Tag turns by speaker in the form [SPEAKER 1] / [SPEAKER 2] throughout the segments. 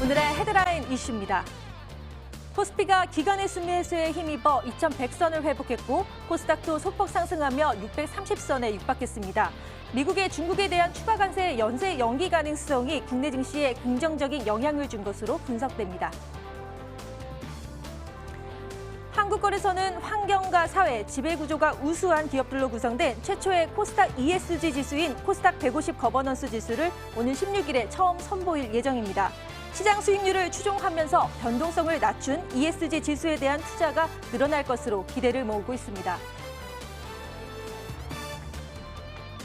[SPEAKER 1] 오늘의 헤드라인 이슈입니다. 코스피가 기간의 순매수에 힘입어 2100선을 회복했고 코스닥도 소폭 상승하며 630선에 육박했습니다. 미국의 중국에 대한 추가 관세 연쇄 연기 가능성이 국내 증시에 긍정적인 영향을 준 것으로 분석됩니다. 한국거래소는 환경과 사회, 지배구조가 우수한 기업들로 구성된 최초의 코스닥 ESG 지수인 코스닥 150 거버넌스 지수를 오는 16일에 처음 선보일 예정입니다. 시장 수익률을 추종하면서 변동성을 낮춘 ESG 지수에 대한 투자가 늘어날 것으로 기대를 모으고 있습니다.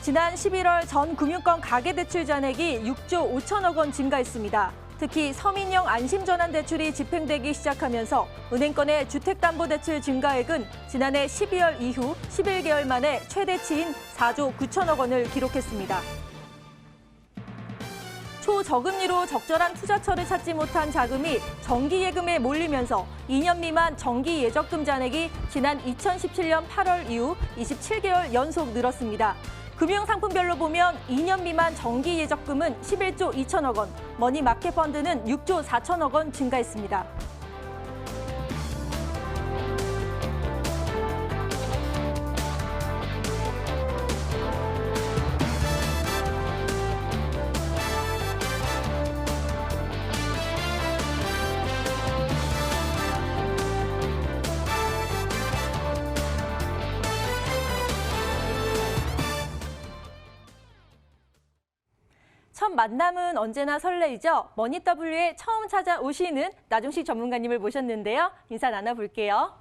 [SPEAKER 1] 지난 11월 전 금융권 가계대출 잔액이 6조 5천억 원 증가했습니다. 특히 서민형 안심전환 대출이 집행되기 시작하면서 은행권의 주택담보대출 증가액은 지난해 12월 이후 11개월 만에 최대치인 4조 9천억 원을 기록했습니다. 초저금리로 적절한 투자처를 찾지 못한 자금이 정기예금에 몰리면서 2년 미만 정기예적금 잔액이 지난 2017년 8월 이후 27개월 연속 늘었습니다. 금융상품별로 보면 2년 미만 정기예적금은 11조 2천억 원, 머니마켓펀드는 6조 4천억 원 증가했습니다. 첫 만남은 언제나 설레이죠. 머니W에 처음 찾아오시는 나종식 전문가님을 모셨는데요. 인사 나눠볼게요.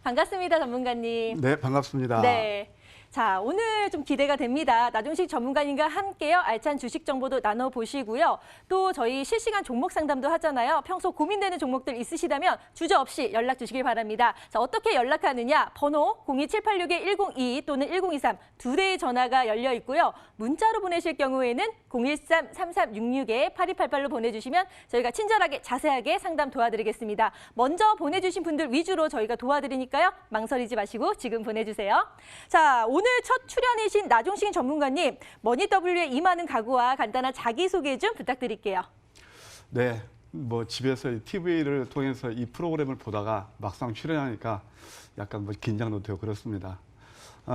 [SPEAKER 1] 반갑습니다, 전문가님.
[SPEAKER 2] 네, 반갑습니다.
[SPEAKER 1] 네. 자, 오늘 좀 기대가 됩니다. 나종식 전문가님과 함께요. 알찬 주식 정보도 나눠보시고요. 또 저희 실시간 종목 상담도 하잖아요. 평소 고민되는 종목들 있으시다면 주저없이 연락 주시길 바랍니다. 자, 어떻게 연락하느냐? 번호 02786-1022 또는 1023 두 대의 전화가 열려 있고요. 문자로 보내실 경우에는 013-3366-8288로 보내주시면 저희가 친절하게 자세하게 상담 도와드리겠습니다. 먼저 보내주신 분들 위주로 저희가 도와드리니까요. 망설이지 마시고 지금 보내주세요. 자, 오늘 첫 출연이신 나종식 전문가님, 머니W에 임하는 각오와 간단한 자기소개 좀 부탁드릴게요.
[SPEAKER 2] 네, 집에서 TV를 통해서 이 프로그램을 보다가 막상 출연하니까 약간 긴장도 되고 그렇습니다.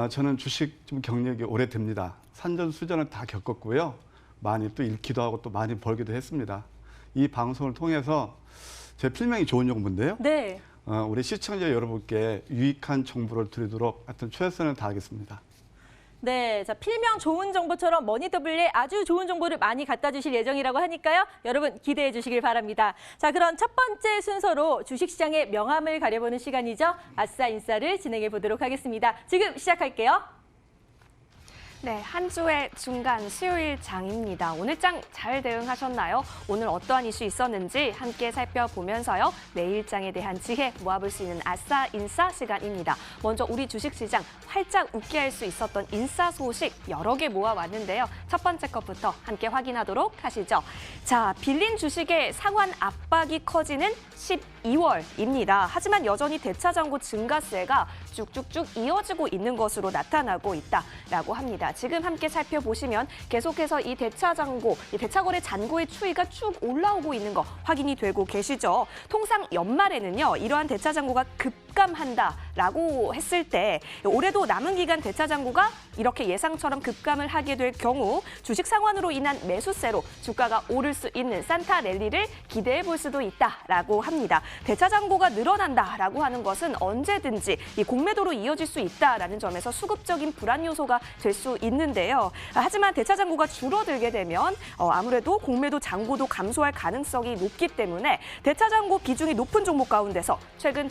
[SPEAKER 2] 저는 주식 좀 경력이 오래됩니다. 산전수전을 다 겪었고요. 많이 또 잃기도 하고 또 많이 벌기도 했습니다. 이 방송을 통해서 제 필명이 좋은 정보인데요.
[SPEAKER 1] 네.
[SPEAKER 2] 우리 시청자 여러분께 유익한 정보를 드리도록 하여튼 최선을 다하겠습니다.
[SPEAKER 1] 네, 자, 필명 좋은 정보처럼 머니W에 아주 좋은 정보를 많이 갖다 주실 예정이라고 하니까요. 여러분 기대해 주시길 바랍니다. 자, 그럼 첫 번째 순서로 주식시장의 명암을 가려보는 시간이죠. 아싸 인싸를 진행해 보도록 하겠습니다. 지금 시작할게요.
[SPEAKER 3] 네, 한 주의 중간 수요일 장입니다. 오늘 장 잘 대응하셨나요? 오늘 어떠한 이슈 있었는지 함께 살펴보면서요. 내일 장에 대한 지혜 모아볼 수 있는 아싸 인싸 시간입니다. 먼저 우리 주식시장 활짝 웃게 할 수 있었던 인싸 소식 여러 개 모아왔는데요. 첫 번째 것부터 함께 확인하도록 하시죠. 자, 빌린 주식의 상환 압박이 커지는 12월입니다. 하지만 여전히 대차장고 증가세가 쭉쭉쭉 이어지고 있는 것으로 나타나고 있다라고 합니다. 지금 함께 살펴보시면 계속해서 이 대차장고, 이 대차거래 잔고의 추이가 쭉 올라오고 있는 거 확인이 되고 계시죠. 통상 연말에는요, 이러한 대차장고가 급감한다라고 했을 때 올해도 남은 기간 대차장고가 이렇게 예상처럼 급감을 하게 될 경우 주식 상환으로 인한 매수세로 주가가 오를 수 있는 산타 랠리를 기대해 볼 수도 있다라고 합니다. 대차장고가 늘어난다라고 하는 것은 언제든지 이 공매도로 이어질 수 있다라는 점에서 수급적인 불안 요소가 될 수 있는데요. 하지만 대차장고가 줄어들게 되면 아무래도 공매도 잔고도 감소할 가능성이 높기 때문에 대차장고 비중이 높은 종목 가운데서 최근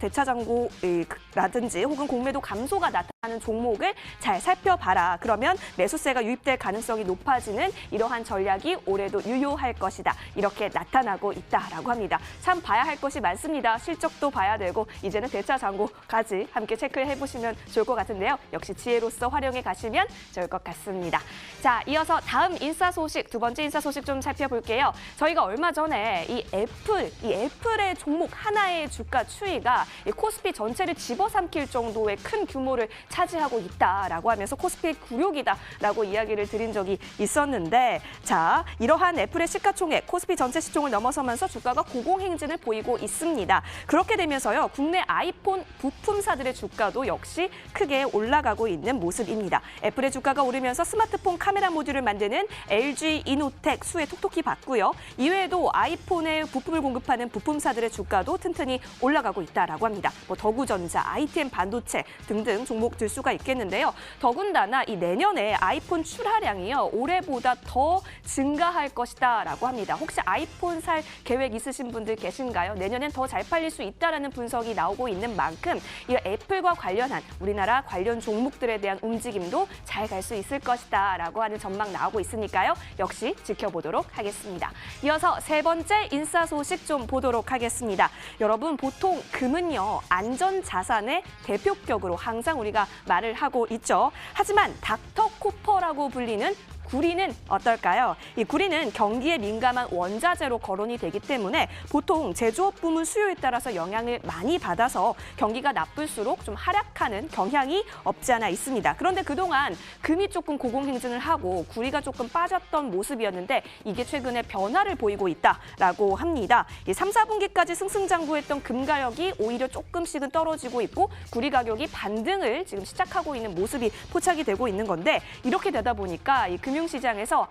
[SPEAKER 3] 대차장고라든지 혹은 공매도 감소가 나타나는 종목을 잘 살펴봐라. 그러면 매수세가 유입될 가능성이 높아지는 이러한 전략이 올해도 유효할 것이다. 이렇게 나타나고 있다라고 합니다. 참 봐야 할 것이 많습니다. 실적도 봐야 되고 이제는 대차장고까지 함께 체크를 해보시면 좋을 것 같은데요. 역시 지혜로서 활용해 가시면 좋을 것 같습니다. 자, 이어서 다음 인싸 소식, 두 번째 인싸 소식 좀 살펴볼게요. 저희가 얼마 전에 이 애플의 종목 하나의 주가 추이가 이 코스피 전체를 집어삼킬 정도의 큰 규모를 차지하고 있다라고 하면서 코스피 굴욕이다라고 이야기를 드린 적이 있었는데, 자, 이러한 애플의 시가총액 코스피 전체 시총을 넘어서면서 주가가 고공행진을 보이고 있습니다. 그렇게 되면서요, 국내 아이폰 부품사들의 주가도 역시 크게 올라가고 있는 모습입니다. 애플의 주가가 오르면서 스마트폰 카메라 모듈을 만드는 LG 이노텍 수혜 톡톡히 봤고요. 이외에도 아이폰에 부품을 공급하는 부품사들의 주가도 튼튼히 올라가고 있다라고 합니다. 뭐 더구전자, ITM 반도체 등등 종목 들 수가 있겠는데요. 더군다나 이 내년에 아이폰 출하량이요, 올해보다 더 증가할 것이다라고 합니다. 혹시 아이폰 살 계획 있으신 분들 계신가요? 내년엔 더 잘 팔릴 수 있다라는 분석이 나오고 있는 만큼 이 애플과 관련한 우리나라 관련 종목들에 대한 움직임도 잘 갈 수 있을 것이다라고 하는 전망 나오고 있으니까요. 역시 지켜보도록 하겠습니다. 이어서 세 번째 인싸 소식 좀 보도록 하겠습니다. 여러분, 보통 금은요, 안전자산의 대표격으로 항상 우리가 말을 하고 있죠. 하지만 닥터 코퍼라고 불리는 구리는 어떨까요? 이 구리는 경기에 민감한 원자재로 거론이 되기 때문에 보통 제조업 부문 수요에 따라서 영향을 많이 받아서 경기가 나쁠수록 좀 하락하는 경향이 없지 않아 있습니다. 그런데 그동안 금이 조금 고공행진을 하고 구리가 조금 빠졌던 모습이었는데 이게 최근에 변화를 보이고 있다라고 합니다. 이 3, 4분기까지 승승장구했던 금 가격이 오히려 조금씩은 떨어지고 있고 구리 가격이 반등을 지금 시작하고 있는 모습이 포착이 되고 있는 건데, 이렇게 되다 보니까 이 금융시장에서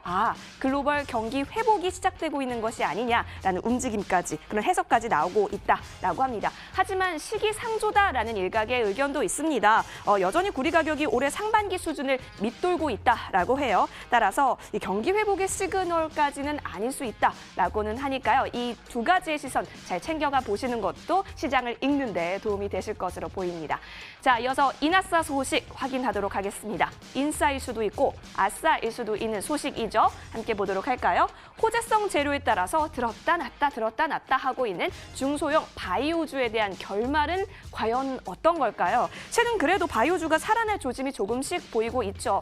[SPEAKER 3] 글로벌 경기 회복이 시작되고 있는 것이 아니냐라는 움직임까지, 그런 해석까지 나오고 있다라고 합니다. 하지만 시기상조다라는 일각의 의견도 있습니다. 여전히 구리 가격이 올해 상반기 수준을 밑돌고 있다라고 해요. 따라서 이 경기 회복의 시그널까지는 아닐 수 있다라고는 하니까요. 이 두 가지의 시선 잘 챙겨가 보시는 것도 시장을 읽는 데 도움이 되실 것으로 보입니다. 자, 이어서 인아싸 소식 확인하도록 하겠습니다. 인싸일 수도 있고 아싸일 수도 있는 소식이죠. 함께 보도록 할까요? 호재성 재료에 따라서 들었다 놨다 하고 있는 중소형 바이오주에 대한 결말은 과연 어떤 걸까요? 최근 그래도 바이오주가 살아날 조짐이 조금씩 보이고 있죠.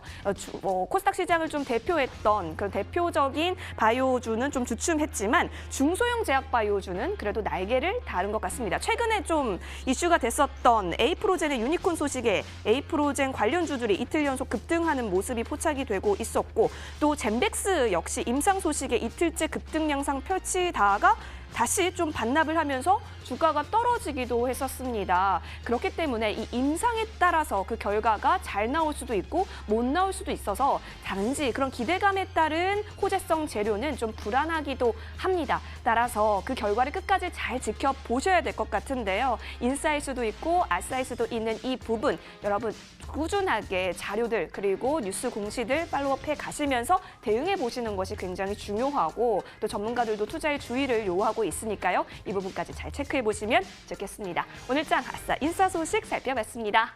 [SPEAKER 3] 코스닥 시장을 좀 대표했던 그런 대표적인 바이오주는 좀 주춤했지만 중소형 제약 바이오주는 그래도 날개를 다른 것 같습니다. 최근에 좀 이슈가 됐었던 에이프로젠의 유니콘 소식에 에이프로젠 관련주들이 이틀 연속 급등하는 모습이 포착이 되고 있었고, 또 젠백스 역시 임상 소식에 이틀째 급등 양상 펼치다가 다시 좀 반납을 하면서 주가가 떨어지기도 했었습니다. 그렇기 때문에 이 임상에 따라서 그 결과가 잘 나올 수도 있고 못 나올 수도 있어서 단지 그런 기대감에 따른 호재성 재료는 좀 불안하기도 합니다. 따라서 그 결과를 끝까지 잘 지켜보셔야 될 것 같은데요. 인싸일 수도 있고 아싸일 수도 있는 이 부분, 여러분 꾸준하게 자료들 그리고 뉴스 공시들 팔로우업 해 가시면서 대응해 보시는 것이 굉장히 중요하고, 또 전문가들도 투자에 주의를 요하고 있으니까요. 이 부분까지 잘 체크해 보시면 좋겠습니다. 오늘장 아싸 인싸 소식 살펴봤습니다.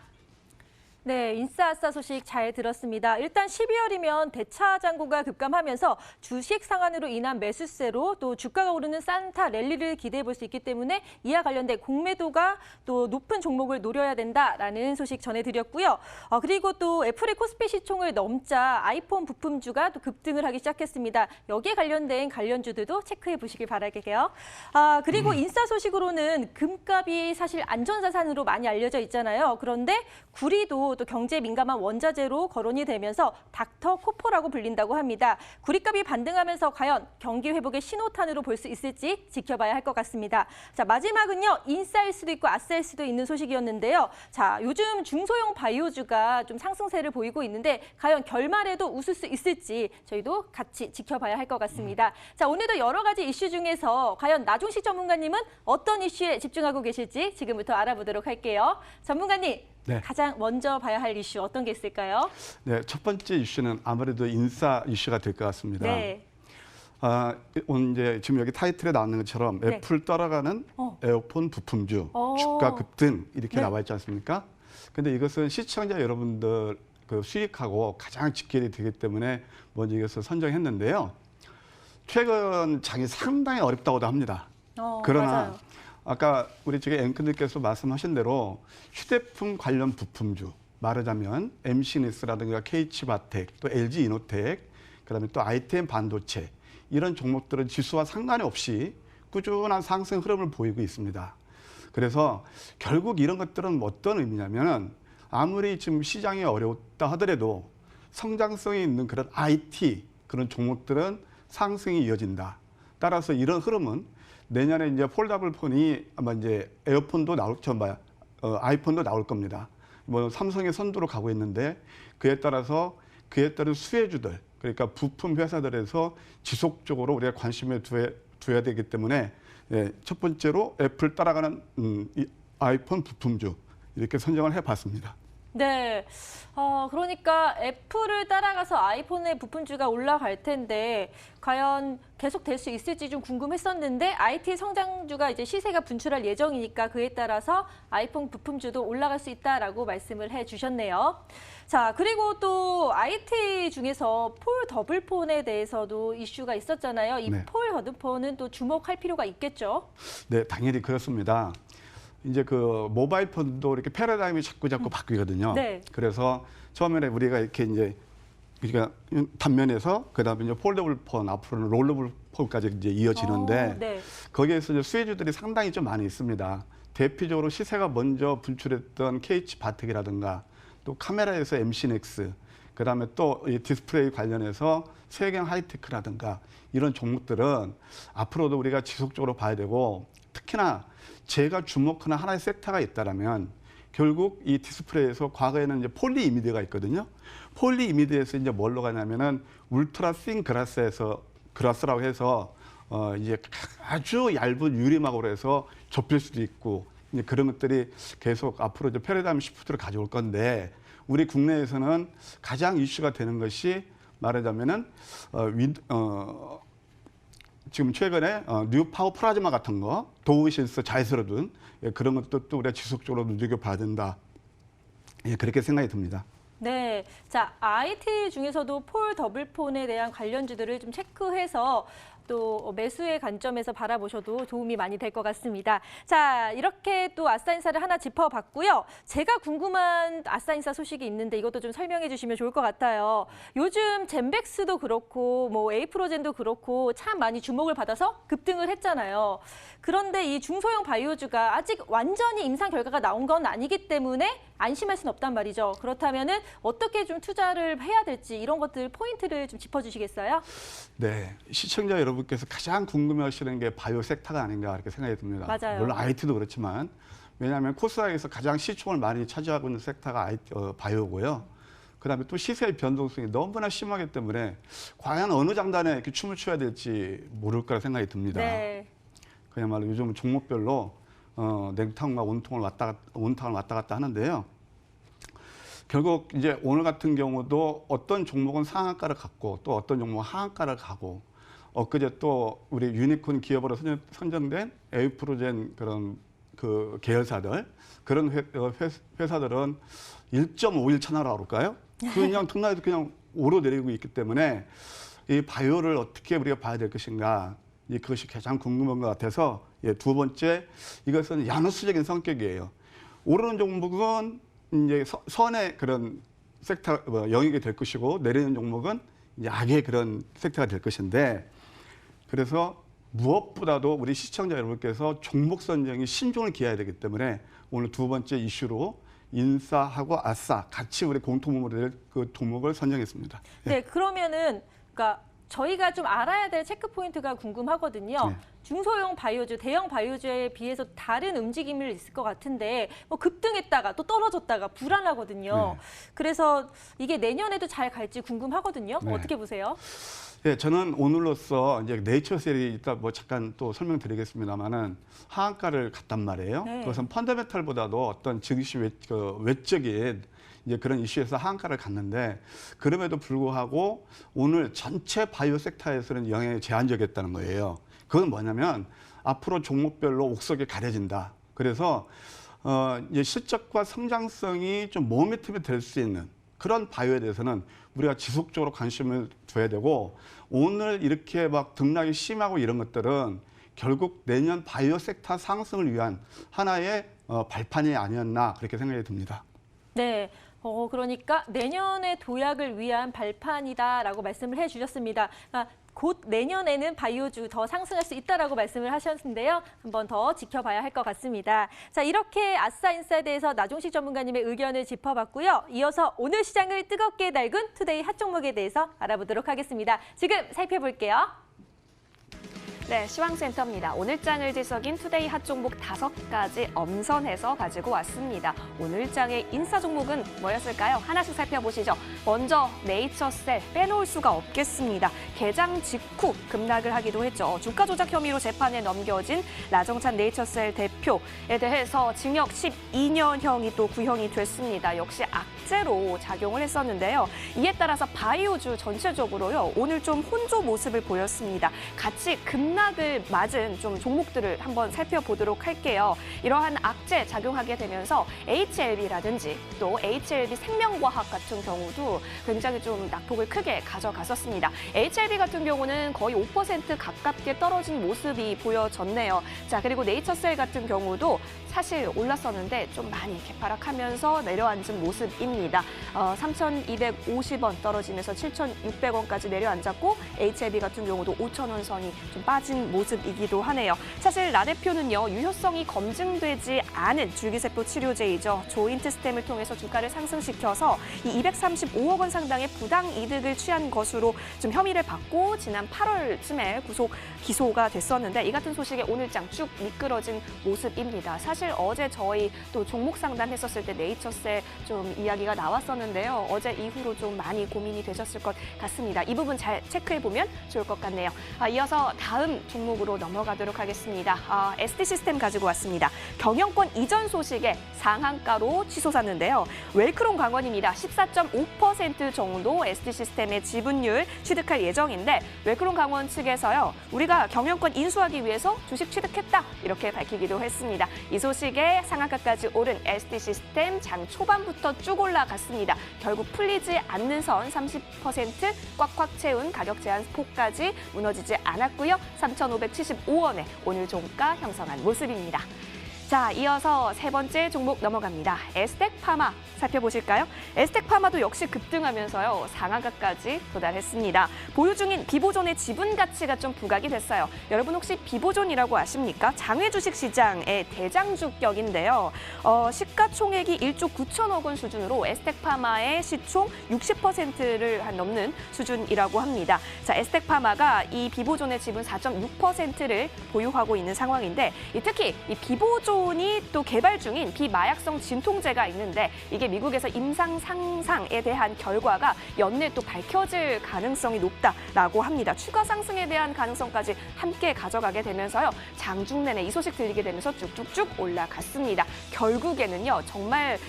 [SPEAKER 1] 네, 인싸아싸 소식 잘 들었습니다. 일단 12월이면 대차 잔고가 급감하면서 주식 상한으로 인한 매수세로 또 주가가 오르는 산타 랠리를 기대해 볼 수 있기 때문에 이와 관련된 공매도가 또 높은 종목을 노려야 된다라는 소식 전해드렸고요. 그리고 또 애플의 코스피 시총을 넘자 아이폰 부품주가 또 급등을 하기 시작했습니다. 여기에 관련된 관련주들도 체크해 보시길 바랄게요. 그리고 인싸 소식으로는 금값이 사실 안전자산으로 많이 알려져 있잖아요. 그런데 구리도 또 경제에 민감한 원자재로 거론이 되면서 닥터 코퍼라고 불린다고 합니다. 구리값이 반등하면서 과연 경기 회복의 신호탄으로 볼 수 있을지 지켜봐야 할 것 같습니다. 자, 마지막은요. 인싸일 수도 있고 아싸일 수도 있는 소식이었는데요. 자, 요즘 중소형 바이오주가 좀 상승세를 보이고 있는데 과연 결말에도 웃을 수 있을지 저희도 같이 지켜봐야 할 것 같습니다. 자, 오늘도 여러 가지 이슈 중에서 과연 나종식 전문가님은 어떤 이슈에 집중하고 계실지 지금부터 알아보도록 할게요. 전문가님.
[SPEAKER 2] 네.
[SPEAKER 1] 가장 먼저 봐야 할 이슈 어떤 게 있을까요?
[SPEAKER 2] 네, 첫 번째 이슈는 아무래도 인싸 이슈가 될 것 같습니다.
[SPEAKER 1] 네.
[SPEAKER 2] 오늘 이제 지금 여기 타이틀에 나오는 것처럼
[SPEAKER 1] 네.
[SPEAKER 2] 애플 따라가는 에어폰 부품주 주가 급등 이렇게
[SPEAKER 1] 네.
[SPEAKER 2] 나와 있지 않습니까? 근데 이것은 시청자 여러분들 그 수익하고 가장 직결이 되기 때문에 먼저 이것을 선정했는데요. 최근 장이 상당히 어렵다고도 합니다. 그러나
[SPEAKER 1] 맞아요.
[SPEAKER 2] 아까 우리 쪽에 앵커님께서 말씀하신 대로 휴대폰 관련 부품주, 말하자면 MC니스라든가 KH바텍, 또 LG 이노텍, 그다음에 또 ITM 반도체 이런 종목들은 지수와 상관이 없이 꾸준한 상승 흐름을 보이고 있습니다. 그래서 결국 이런 것들은 어떤 의미냐면은 아무리 지금 시장이 어렵다 하더라도 성장성이 있는 그런 IT 그런 종목들은 상승이 이어진다. 따라서 이런 흐름은 내년에 이제 폴더블 폰이 아마 이제 에어폰도 아이폰도 나올 겁니다. 뭐 삼성의 선두로 가고 있는데 그에 따라서 그에 따른 수혜주들 그러니까 부품 회사들에서 지속적으로 우리가 관심을 둬야 되기 때문에 예, 첫 번째로 애플 따라가는 이 아이폰 부품주 이렇게 선정을 해봤습니다.
[SPEAKER 1] 네. 그러니까 애플을 따라가서 아이폰의 부품주가 올라갈 텐데 과연 계속 될 수 있을지 좀 궁금했었는데 IT 성장주가 이제 시세가 분출할 예정이니까 그에 따라서 아이폰 부품주도 올라갈 수 있다라고 말씀을 해주셨네요. 자, 그리고 또 IT 중에서 폴 더블폰에 대해서도 이슈가 있었잖아요. 이
[SPEAKER 2] 네.
[SPEAKER 1] 폴 더블폰은 또 주목할 필요가 있겠죠.
[SPEAKER 2] 네, 당연히 그렇습니다. 이제 그 모바일 폰도 이렇게 패러다임이 자꾸 바뀌거든요.
[SPEAKER 1] 네.
[SPEAKER 2] 그래서 처음에는 우리가 이렇게 이제 우리가 단면에서 그다음에 이제 폴더블 폰 앞으로는 롤러블 폰까지 이제 이어지는데
[SPEAKER 1] 네.
[SPEAKER 2] 거기에서 이제 수혜주들이 상당히 좀 많이 있습니다. 대표적으로 시세가 먼저 분출했던 KH 바텍이라든가 또 카메라에서 MC넥스 그다음에 또 이 디스플레이 관련해서 세경 하이테크라든가 이런 종목들은 앞으로도 우리가 지속적으로 봐야 되고 특히나 제가 주목하는 하나의 섹터가 있다라면 결국 이 디스플레이에서 과거에는 이제 폴리이미드가 있거든요. 폴리이미드에서 이제 뭘로 가냐면은 울트라 싱 그라스라고 해서 이제 아주 얇은 유리막으로 해서 접힐 수도 있고 이제 그런 것들이 계속 앞으로 이제 패러다임 시프트를 가져올 건데 우리 국내에서는 가장 이슈가 되는 것이 말하자면은 지금 최근에 뉴 파워 플라즈마 같은 거, 도우신스 자이스로든 그런 것도 우리가 지속적으로 눈여겨봐야 된다. 예, 그렇게 생각이 듭니다.
[SPEAKER 1] 네, 자 IT 중에서도 폴 더블폰에 대한 관련주들을 좀 체크해서 또 매수의 관점에서 바라보셔도 도움이 많이 될 것 같습니다. 자, 이렇게 또 아싸인사를 하나 짚어봤고요. 제가 궁금한 아싸인사 소식이 있는데 이것도 좀 설명해 주시면 좋을 것 같아요. 요즘 젠백스도 그렇고 뭐 에이프로젠도 그렇고 참 많이 주목을 받아서 급등을 했잖아요. 그런데 이 중소형 바이오주가 아직 완전히 임상 결과가 나온 건 아니기 때문에 안심할 수는 없단 말이죠. 그렇다면은 어떻게 좀 투자를 해야 될지 이런 것들 포인트를 좀 짚어주시겠어요?
[SPEAKER 2] 네, 시청자 여러분께서 가장 궁금해하시는 게 바이오 섹터가 아닌가 이렇게 생각이 듭니다.
[SPEAKER 1] 맞아요.
[SPEAKER 2] 물론 IT도 그렇지만 왜냐하면 코스닥에서 가장 시총을 많이 차지하고 있는 섹터가 바이오고요. 그다음에 또 시세의 변동성이 너무나 심하기 때문에 과연 어느 장단에 이렇게 춤을 춰야 될지 모를 거라 생각이 듭니다.
[SPEAKER 1] 네.
[SPEAKER 2] 그야말로 요즘 종목별로 냉탕과 온탕을 왔다 갔다 하는데요. 결국 이제 오늘 같은 경우도 어떤 종목은 상한가를 갔고 또 어떤 종목은 하한가를 가고 엊그제 또 우리 유니콘 기업으로 선정된 에이프로젠 그런 그 계열사들 그런 회사들은 1.5일 차나라고 그럴까요? 그냥 등락해서 그냥 오르내리고 있기 때문에 이 바이오를 어떻게 우리가 봐야 될 것인가 그것이 가장 궁금한 것 같아서 두 번째 이것은 야누스적인 성격이에요. 오르는 종목은 이제 선의 그런 섹터 영역이 될 것이고 내리는 종목은 이제 악의 그런 섹터가 될 것인데 그래서 무엇보다도 우리 시청자 여러분께서 종목 선정이 신중을 기해야 되기 때문에 오늘 두 번째 이슈로 인사하고 아싸 같이 우리 공통으로 될 그 종목을 선정했습니다.
[SPEAKER 1] 네, 그러면은 그러니까 저희가 좀 알아야 될 체크 포인트가 궁금하거든요.
[SPEAKER 2] 네.
[SPEAKER 1] 중소형 바이오주, 대형 바이오주에 비해서 다른 움직임이 있을 것 같은데 뭐 급등했다가 또 떨어졌다가 불안하거든요.
[SPEAKER 2] 네.
[SPEAKER 1] 그래서 이게 내년에도 잘 갈지 궁금하거든요.
[SPEAKER 2] 네.
[SPEAKER 1] 어떻게 보세요?
[SPEAKER 2] 네, 저는 오늘로써 이제 네이처셀이 이따 뭐 잠깐 또 설명드리겠습니다만은 하한가를 갔단 말이에요.
[SPEAKER 1] 네.
[SPEAKER 2] 그것은 펀더멘탈보다도 어떤 증시 외적인 이제 그런 이슈에서 하한가를 갔는데 그럼에도 불구하고 오늘 전체 바이오 섹터에서는 영향이 제한적이었다는 거예요. 그건 뭐냐면 앞으로 종목별로 옥석이 가려진다. 그래서 이제 실적과 성장성이 좀 모멘텀이 될 수 있는 그런 바이오에 대해서는 우리가 지속적으로 관심을 둬야 되고 오늘 이렇게 막 등락이 심하고 이런 것들은 결국 내년 바이오 섹터 상승을 위한 하나의 발판이 아니었나 그렇게 생각이 듭니다.
[SPEAKER 1] 네. 그러니까 내년의 도약을 위한 발판이다라고 말씀을 해주셨습니다. 그러니까 곧 내년에는 바이오주 더 상승할 수 있다라고 말씀을 하셨는데요. 한번 더 지켜봐야 할 것 같습니다. 자, 이렇게 아싸인사이드에서 나종식 전문가님의 의견을 짚어봤고요. 이어서 오늘 시장을 뜨겁게 달군 투데이 핫 종목에 대해서 알아보도록 하겠습니다. 지금 살펴볼게요.
[SPEAKER 3] 네, 시황센터입니다. 오늘장을 지석인 투데이 핫 종목 5가지 엄선해서 가지고 왔습니다. 오늘장의 인사 종목은 뭐였을까요? 하나씩 살펴보시죠. 먼저 네이처셀 빼놓을 수가 없겠습니다. 개장 직후 급락을 하기도 했죠. 주가 조작 혐의로 재판에 넘겨진 나정찬 네이처셀 대표에 대해서 징역 12년형이 또 구형이 됐습니다. 역시 악재로 작용을 했었는데요. 이에 따라서 바이오주 전체적으로요. 오늘 좀 혼조 모습을 보였습니다. 같이 급락을 맞은 좀 종목들을 한번 살펴보도록 할게요. 이러한 악재 작용하게 되면서 HLB라든지 또 HLB 생명과학 같은 경우도 굉장히 좀 낙폭을 크게 가져갔었습니다. HLB 같은 경우는 거의 5% 가깝게 떨어진 모습이 보여졌네요. 자, 그리고 네이처셀 같은 경우도 사실 올랐었는데 좀 많이 개파락하면서 내려앉은 모습입니다. 3,250원 떨어지면서 7,600원까지 내려앉았고 HLB 같은 경우도 5,000원 선이 좀 빠진 모습이기도 하네요. 사실 라 대표는요. 유효성이 검증되지 않은 줄기세포 치료제이죠. 조인트 스템을 통해서 주가를 상승시켜서 이 235억 원 상당의 부당 이득을 취한 것으로 좀 혐의를 받고 지난 8월쯤에 기소가 됐었는데 이 같은 소식에 오늘장 쭉 미끄러진 모습입니다. 사실 어제 저희 또 종목 상담했었을 때 네이처셀 좀 이야기가 나왔었는데요. 어제 이후로 좀 많이 고민이 되셨을 것 같습니다. 이 부분 잘 체크해보면 좋을 것 같네요. 이어서 다음 종목으로 넘어가도록 하겠습니다. SD 시스템 가지고 왔습니다. 경영권 이전 소식에 상한가로 치솟았는데요. 웰크롬 강원입니다. 14.5% 정도 SD 시스템의 지분율 취득할 예정인데 웰크롬 강원 측에서요. 우리가 경영권 인수하기 위해서 주식 취득했다 이렇게 밝히기도 했습니다. 이 소식에 상한가까지 오른 SD 시스템 장 초반부터 쭉 올라갔습니다. 결국 풀리지 않는 선 30% 꽉꽉 채운 가격 제한 폭까지 무너지지 않았고요. 3,575원에 오늘 종가 형성한 모습입니다. 자, 이어서 세 번째 종목 넘어갑니다. 에스텍파마 살펴보실까요? 에스텍파마도 역시 급등하면서요. 상한가까지 도달했습니다. 보유 중인 비보존의 지분 가치가 좀 부각이 됐어요. 여러분 혹시 비보존이라고 아십니까? 장외 주식 시장의 대장주격인데요. 시가총액이 1조 9천억 원 수준으로 에스텍파마의 시총 60%를 넘는 수준이라고 합니다. 자, 에스텍파마가 이 비보존의 지분 4.6%를 보유하고 있는 상황인데 특히 이 비보존 또 개발 중인 비마약성 진통제가 있는데 이게 미국에서 임상 상상에 대한 결과가 연내 또 밝혀질 가능성이 높다라고 합니다. 추가 상승에 대한 가능성까지 함께 가져가게 되면서요. 장중 내내 이 소식 들리게 되면서 쭉쭉쭉 올라갔습니다. 결국에는요. 정말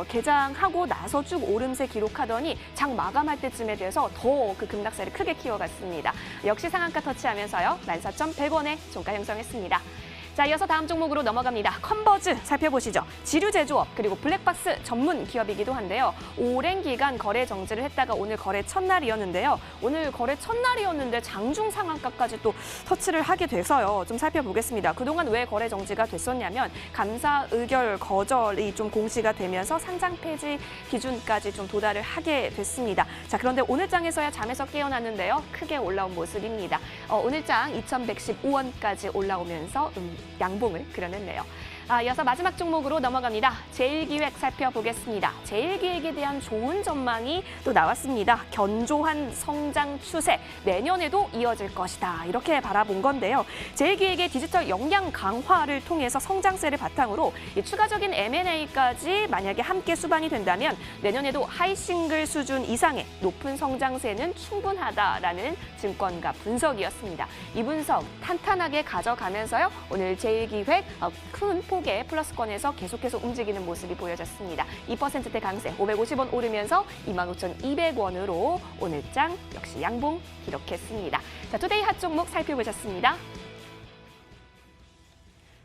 [SPEAKER 3] 개장하고 나서 쭉 오름세 기록하더니 장 마감할 때쯤에 돼서 더 그 급락세를 크게 키워갔습니다. 역시 상한가 터치하면서요. 14,100원에 종가 형성했습니다. 자, 이어서 다음 종목으로 넘어갑니다. 컨버즈 살펴보시죠. 지류제조업 그리고 블랙박스 전문 기업이기도 한데요. 오랜 기간 거래 정지를 했다가 오늘 거래 첫날이었는데요. 오늘 거래 첫날이었는데 장중 상한가까지 또 터치를 하게 돼서요. 좀 살펴보겠습니다. 그동안 왜 거래 정지가 됐었냐면 감사 의결 거절이 좀 공시가 되면서 상장 폐지 기준까지 좀 도달을 하게 됐습니다. 자, 그런데 오늘장에서야 잠에서 깨어났는데요. 크게 올라온 모습입니다. 오늘장 2,115원까지 올라오면서 양봉을 그려냈네요. 이어서 마지막 종목으로 넘어갑니다. 제일기획 살펴보겠습니다. 제일기획에 대한 좋은 전망이 또 나왔습니다. 견조한 성장 추세, 내년에도 이어질 것이다. 이렇게 바라본 건데요. 제일기획의 디지털 역량 강화를 통해서 성장세를 바탕으로 추가적인 M&A까지 만약에 함께 수반이 된다면 내년에도 하이싱글 수준 이상의 높은 성장세는 충분하다라는 증권가 분석이었습니다. 이 분석 탄탄하게 가져가면서요. 오늘 제일기획 큰 폭의 플러스권에서 계속해서 움직이는 모습이 보여졌습니다. 2%대 강세 550원 오르면서 25,200원으로 오늘장 역시 양봉 기록했습니다. 자, 투데이 핫 종목 살펴보셨습니다.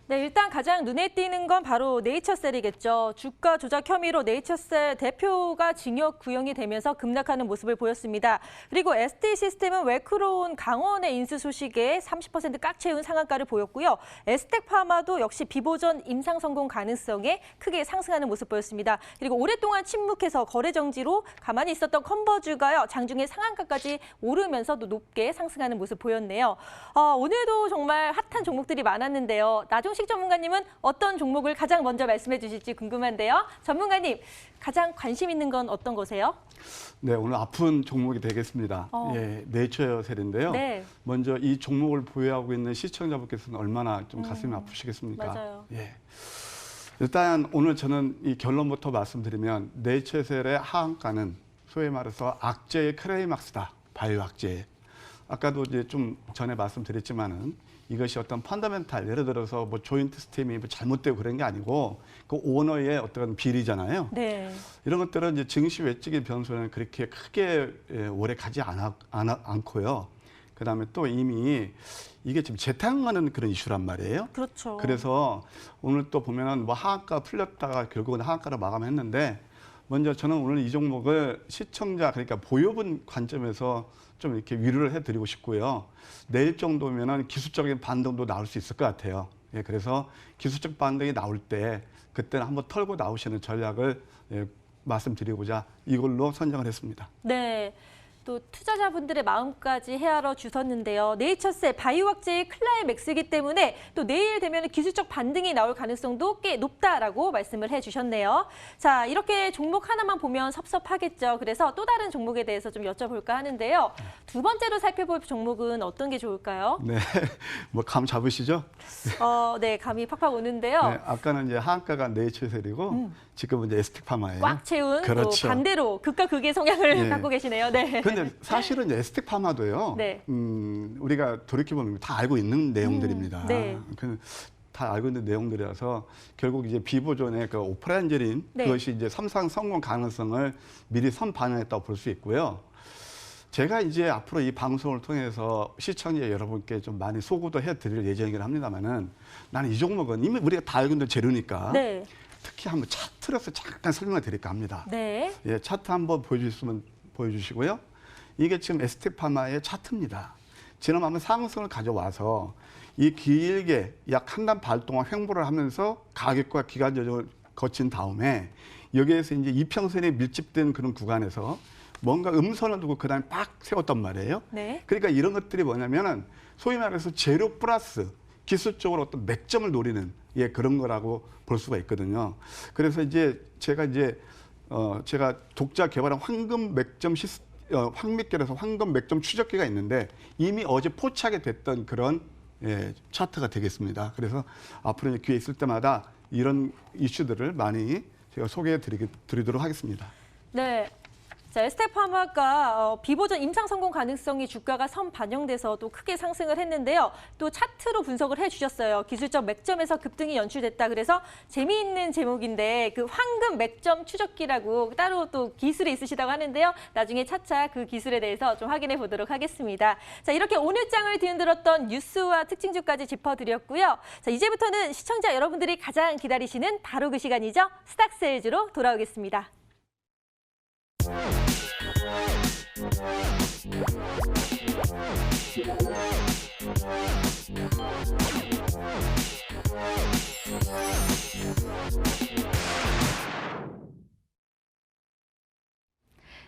[SPEAKER 1] 네, 일단 가장 눈에 띄는 건 바로 네이처셀이겠죠. 주가 조작 혐의로 네이처셀 대표가 징역 구형이 되면서 급락하는 모습을 보였습니다. 그리고 ST시스템은 웰크로운 강원의 인수 소식에 30% 꽉 채운 상한가를 보였고요. 에스텍파마도 역시 비보전 임상 성공 가능성에 크게 상승하는 모습 보였습니다. 그리고 오랫동안 침묵해서 거래 정지로 가만히 있었던 컨버주가요. 장중에 상한가까지 오르면서 또 높게 상승하는 모습 보였네요. 오늘도 정말 핫한 종목들이 많았는데요. 나종식 전문가님은 어떤 종목을 가장 먼저 말씀해 주실지 궁금한데요. 전문가님, 가장 관심 있는 건 어떤 거세요?
[SPEAKER 2] 네, 오늘 아픈 종목이 되겠습니다. 예, 네이처셀인데요.
[SPEAKER 1] 네.
[SPEAKER 2] 먼저 이 종목을 보유하고 있는 시청자분께서는 얼마나 좀 가슴이 아프시겠습니까?
[SPEAKER 1] 맞아요.
[SPEAKER 2] 예. 일단 오늘 저는 이 결론부터 말씀드리면 네이처셀의 하한가는 소위 말해서 악재의 클라이막스다. 바이오 악재. 아까도 이제 좀 전에 말씀드렸지만은 이것이 어떤 펀더멘탈, 예를 들어서 뭐 조인트 스팀이 뭐 잘못되고 그런 게 아니고 그 오너의 어떤 비리잖아요.
[SPEAKER 1] 네.
[SPEAKER 2] 이런 것들은 이제 증시 외적인 변수는 그렇게 크게 오래 가지 않고요. 그다음에 또 이미 이게 지금 재탕하는 그런 이슈란 말이에요.
[SPEAKER 1] 그렇죠.
[SPEAKER 2] 그래서 오늘 또 보면은 뭐 하한가 풀렸다가 결국은 하한가로 마감했는데 먼저 저는 오늘 이 종목을 시청자 그러니까 보유분 관점에서 좀 이렇게 위로를 해드리고 싶고요. 내일 정도면은 기술적인 반등도 나올 수 있을 것 같아요. 예, 그래서 기술적 반등이 나올 때 그때는 한번 털고 나오시는 전략을 말씀드리고자 이걸로 선정을 했습니다.
[SPEAKER 1] 네. 또 투자자분들의 마음까지 헤아려 주셨는데요. 네이처셀 바이오 악재의 클라이맥스이기 때문에 또 내일 되면 기술적 반등이 나올 가능성도 꽤 높다라고 말씀을 해주셨네요. 자, 이렇게 종목 하나만 보면 섭섭하겠죠. 그래서 또 다른 종목에 대해서 좀 여쭤볼까 하는데요. 두 번째로 살펴볼 종목은 어떤 게 좋을까요?
[SPEAKER 2] 네, 뭐 감 잡으시죠?
[SPEAKER 1] 네, 감이 팍팍 오는데요.
[SPEAKER 2] 네, 아까는 이제 하한가가 네이처셀이고 지금은 이제 에스텍파마예요.
[SPEAKER 1] 꽉 채운
[SPEAKER 2] 그렇죠.
[SPEAKER 1] 또 반대로 극과 극의 성향을
[SPEAKER 2] 네.
[SPEAKER 1] 갖고 계시네요. 네.
[SPEAKER 2] 근데 사실은 이제 에스텍파마도요.
[SPEAKER 1] 네.
[SPEAKER 2] 우리가 돌이켜보면 다 알고 있는 내용들입니다.
[SPEAKER 1] 네.
[SPEAKER 2] 다 알고 있는 내용들이라서 결국 이제 비보존의 그 오프란젤린
[SPEAKER 1] 네.
[SPEAKER 2] 그것이 이제 삼상 성공 가능성을 미리 선반영했다고 볼 수 있고요. 제가 이제 앞으로 이 방송을 통해서 시청자 여러분께 좀 많이 소구도 해드릴 예정이긴 합니다만은 나는 이 종목은 이미 우리가 다 알고 있는 재료니까
[SPEAKER 1] 네.
[SPEAKER 2] 특히 한번 차트로서 잠깐 설명을 드릴까 합니다.
[SPEAKER 1] 네.
[SPEAKER 2] 예, 차트 한번 보여주시고요. 이게 지금 에스텍파마의 차트입니다. 지난 한번 상승을 가져와서 이 길게 약 한 달 반 동안 횡보를 하면서 가격과 기간 조정을 거친 다음에 여기에서 이제 이평선에 밀집된 그런 구간에서 뭔가 음선을 두고 그다음에 빡 세웠단 말이에요.
[SPEAKER 1] 네.
[SPEAKER 2] 그러니까 이런 것들이 뭐냐면은 소위 말해서 재료 플러스 기술적으로 어떤 맥점을 노리는 그런 거라고 볼 수가 있거든요. 그래서 이제 제가 독자 개발한 황금 맥점 황미결에서 황금 맥점 추적기가 있는데 이미 어제 포착이 됐던 그런 차트가 되겠습니다. 그래서 앞으로 기회 있을 때마다 이런 이슈들을 많이 제가 소개해 드리도록 하겠습니다.
[SPEAKER 1] 네. 자, 에스텍파마가 비보전 임상 성공 가능성이 주가가 선반영돼서 또 크게 상승을 했는데요. 또 차트로 분석을 해주셨어요. 기술적 맥점에서 급등이 연출됐다. 그래서 재미있는 제목인데 그 황금 맥점 추적기라고 따로 또 기술이 있으시다고 하는데요. 나중에 차차 그 기술에 대해서 좀 확인해 보도록 하겠습니다. 자, 이렇게 오늘 장을 뒤흔들었던 뉴스와 특징주까지 짚어드렸고요. 자, 이제부터는 시청자 여러분들이 가장 기다리시는 바로 그 시간이죠. 스탁세일즈로 돌아오겠습니다.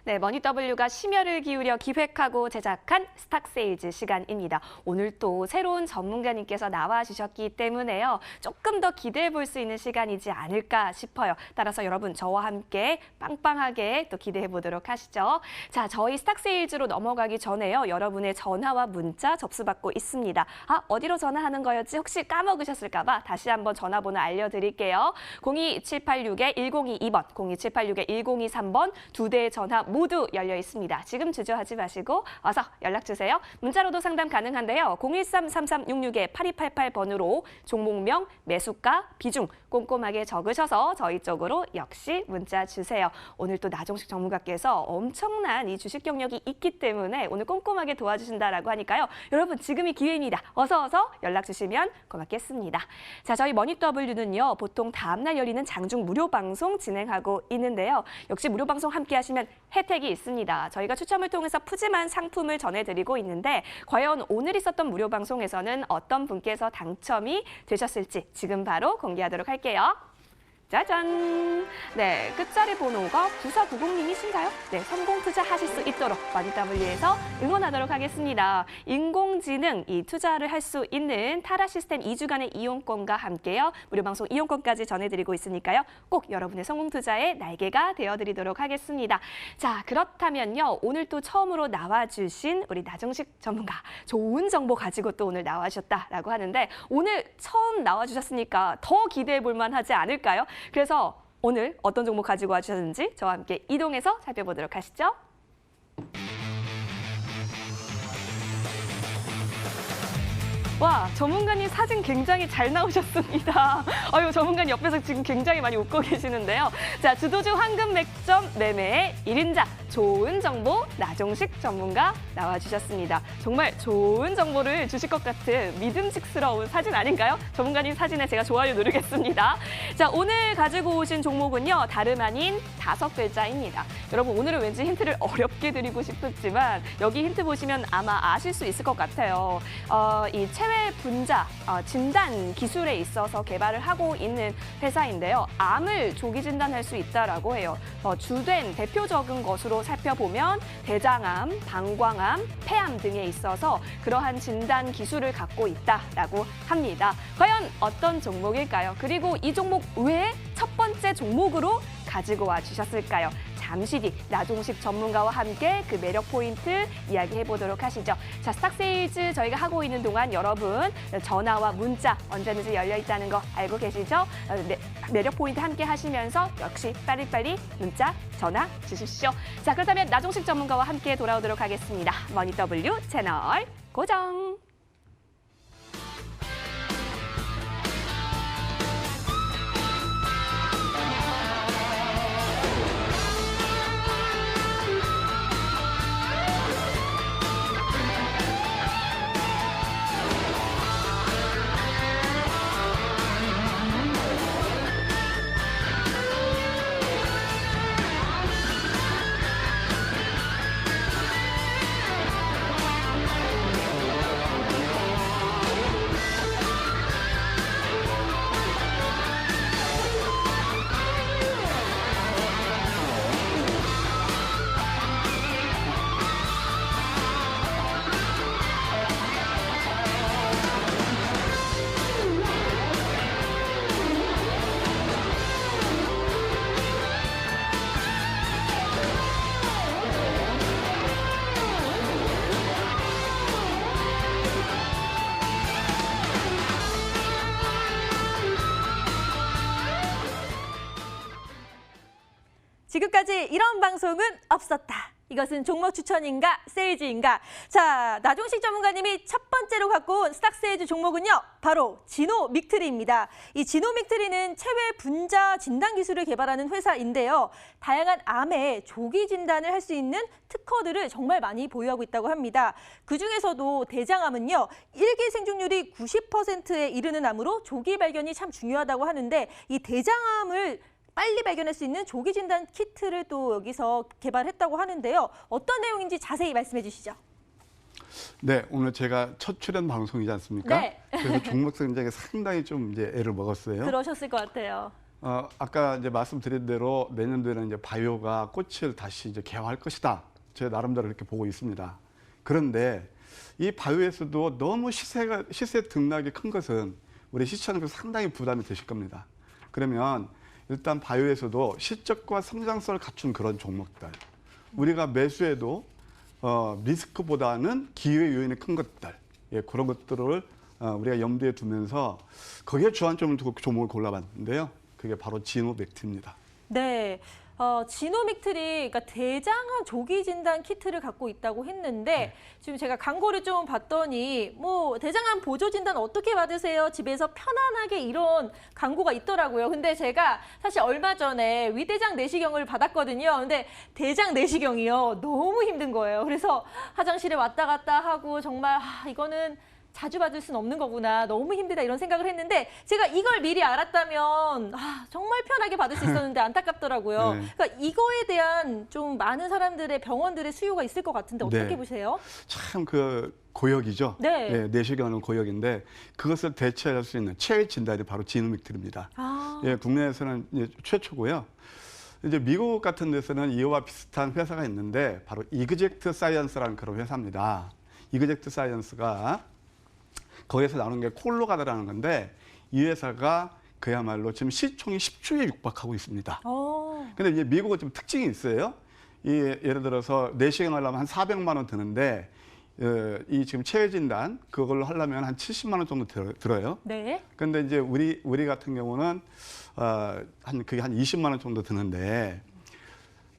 [SPEAKER 3] 네, 머니W가 심혈을 기울여 기획하고 제작한 스탁세일즈 시간입니다. 오늘 또 새로운 전문가님께서 나와주셨기 때문에요. 조금 더 기대해 볼 수 있는 시간이지 않을까 싶어요. 따라서 여러분 저와 함께 빵빵하게 또 기대해 보도록 하시죠. 자, 저희 스탁세일즈로 넘어가기 전에요. 여러분의 전화와 문자 접수받고 있습니다. 어디로 전화하는 거였지? 혹시 까먹으셨을까 봐 다시 한번 전화번호 알려드릴게요. 02786-1022번, 02786-1023번 두 대의 전화 모두 열려 있습니다. 지금 주저하지 마시고 어서 연락 주세요. 문자로도 상담 가능한데요. 013-3366-8288번으로 종목명, 매수가, 비중 꼼꼼하게 적으셔서 저희 쪽으로 역시 문자 주세요. 오늘 또 나종식 전문가께서 엄청난 이 주식 경력이 있기 때문에 오늘 꼼꼼하게 도와주신다라고 하니까요. 여러분 지금이 기회입니다. 어서 연락 주시면 고맙겠습니다. 자, 저희 머니W는요. 보통 다음날 열리는 장중 무료 방송 진행하고 있는데요. 역시 무료 방송 함께 하시면 혜택이 있습니다. 저희가 추첨을 통해서 푸짐한 상품을 전해드리고 있는데 과연 오늘 있었던 무료 방송에서는 어떤 분께서 당첨이 되셨을지 지금 바로 공개하도록 할게요. 짜잔! 네, 끝자리 번호가 9490님이신가요? 네, 성공 투자하실 수 있도록 머니W에서 응원하도록 하겠습니다. 인공지능 이 투자를 할 수 있는 타라 시스템 2주간의 이용권과 함께요. 무료 방송 이용권까지 전해드리고 있으니까요. 꼭 여러분의 성공 투자의 날개가 되어드리도록 하겠습니다. 자, 그렇다면요. 오늘 또 처음으로 나와주신 우리 나종식 전문가 좋은 정보 가지고 또 오늘 나와주셨다라고 하는데 오늘 처음 나와주셨으니까 더 기대해 볼 만하지 않을까요? 그래서 오늘 어떤 종목 가지고 와주셨는지 저와 함께 이동해서 살펴보도록 하시죠. 와, 전문가님 사진 굉장히 잘 나오셨습니다. 아유, 전문가님 옆에서 지금 굉장히 많이 웃고 계시는데요. 자, 주도주 황금 맥점 매매의 1인자 좋은 정보 나종식 전문가 나와주셨습니다. 정말 좋은 정보를 주실 것 같은 믿음직스러운 사진 아닌가요? 전문가님 사진에 제가 좋아요 누르겠습니다. 자, 오늘 가지고 오신 종목은요. 다름 아닌 5글자입니다. 여러분, 오늘은 왠지 힌트를 어렵게 드리고 싶었지만 여기 힌트 보시면 아마 아실 수 있을 것 같아요. 이 체외 분자 진단 기술에 있어서 개발을 하고 있는 회사인데요. 암을 조기 진단할 수 있다라고 해요. 주된 대표적인 것으로 살펴보면 대장암, 방광암, 폐암 등에 있어서 그러한 진단 기술을 갖고 있다라고 합니다. 과연 어떤 종목일까요? 그리고 이 종목 외에 첫 번째 종목으로 가지고 와 주셨을까요? 잠시 뒤 나종식 전문가와 함께 그 매력 포인트 이야기해 보도록 하시죠. 자, 스탁세일즈 저희가 하고 있는 동안 여러분 전화와 문자 언제든지 열려 있다는 거 알고 계시죠? 네, 매력 포인트 함께 하시면서 역시 빨리빨리 문자, 전화 주십시오. 자, 그렇다면 나종식 전문가와 함께 돌아오도록 하겠습니다. 머니W 채널 고정.
[SPEAKER 1] 지금까지 이런 방송은 없었다. 이것은 종목 추천인가 세일즈인가? 자, 나종식 전문가님이 첫 번째로 갖고 온 스탁세일즈 종목은요. 바로 지노믹트리입니다. 이 지노믹트리는 체외 분자 진단 기술을 개발하는 회사인데요. 다양한 암의 조기 진단을 할 수 있는 특허들을 정말 많이 보유하고 있다고 합니다. 그중에서도 대장암은요. 일기 생존율이 90%에 이르는 암으로 조기 발견이 참 중요하다고 하는데 이 대장암을 빨리 발견할 수 있는 조기 진단 키트를 또 여기서 개발했다고 하는데요. 어떤 내용인지 자세히 말씀해 주시죠.
[SPEAKER 2] 네, 오늘 제가 첫 출연 방송이지 않습니까?
[SPEAKER 1] 네.
[SPEAKER 2] 그래서 종목 선정에 상당히 좀 이제 애를 먹었어요.
[SPEAKER 1] 그러셨을 것 같아요.
[SPEAKER 2] 아까 이제 말씀드린 대로 내년도에는 이제 바이오가 꽃을 다시 이제 개화할 것이다. 제 나름대로 이렇게 보고 있습니다. 그런데 이 바이오에서도 너무 시세 등락이 큰 것은 우리 시청자들 상당히 부담이 되실 겁니다. 그러면 일단 바이오에서도 실적과 성장성을 갖춘 그런 종목들. 우리가 매수해도 리스크보다는 기회 요인이 큰 것들. 예, 그런 것들을 우리가 염두에 두면서 거기에 주안점을 두고 종목을 골라봤는데요. 그게 바로 지노맥트입니다.
[SPEAKER 1] 네. 지노믹트리, 그러니까 대장암 조기 진단 키트를 갖고 있다고 했는데 지금 제가 광고를 좀 봤더니 뭐 대장암 보조 진단 어떻게 받으세요? 집에서 편안하게 이런 광고가 있더라고요. 근데 제가 사실 얼마 전에 위대장 내시경을 받았거든요. 근데 대장 내시경이요. 너무 힘든 거예요. 그래서 화장실에 왔다 갔다 하고 정말 이거는 자주 받을 수는 없는 거구나. 너무 힘들다 이런 생각을 했는데 제가 이걸 미리 알았다면 정말 편하게 받을 수 있었는데 안타깝더라고요.
[SPEAKER 2] 네.
[SPEAKER 1] 그러니까 이거에 대한 좀 많은 사람들의 병원들의 수요가 있을 것 같은데 어떻게
[SPEAKER 2] 네.
[SPEAKER 1] 보세요?
[SPEAKER 2] 참 그 고역이죠.
[SPEAKER 1] 네.
[SPEAKER 2] 예, 내시경은 고역인데 그것을 대체할 수 있는 최애 진단이 바로 지노믹트리입니다. 예, 국내에서는 이제 최초고요. 이제 미국 같은 데서는 이와 비슷한 회사가 있는데 바로 이그젝트 사이언스라는 그런 회사입니다. 이그젝트 사이언스가 거기에서 나오는 게 콜로가드라는 건데 이 회사가 그야말로 지금 시총이 10조에 육박하고 있습니다. 근데 이제 미국은 좀 특징이 있어요. 예를 들어서 내시경 하려면 한 400만 원 드는데 이 지금 체외 진단 그걸로 하려면 한 70만 원 정도 들어요.
[SPEAKER 1] 네.
[SPEAKER 2] 근데 이제 우리 같은 경우는 그게 한 20만 원 정도 드는데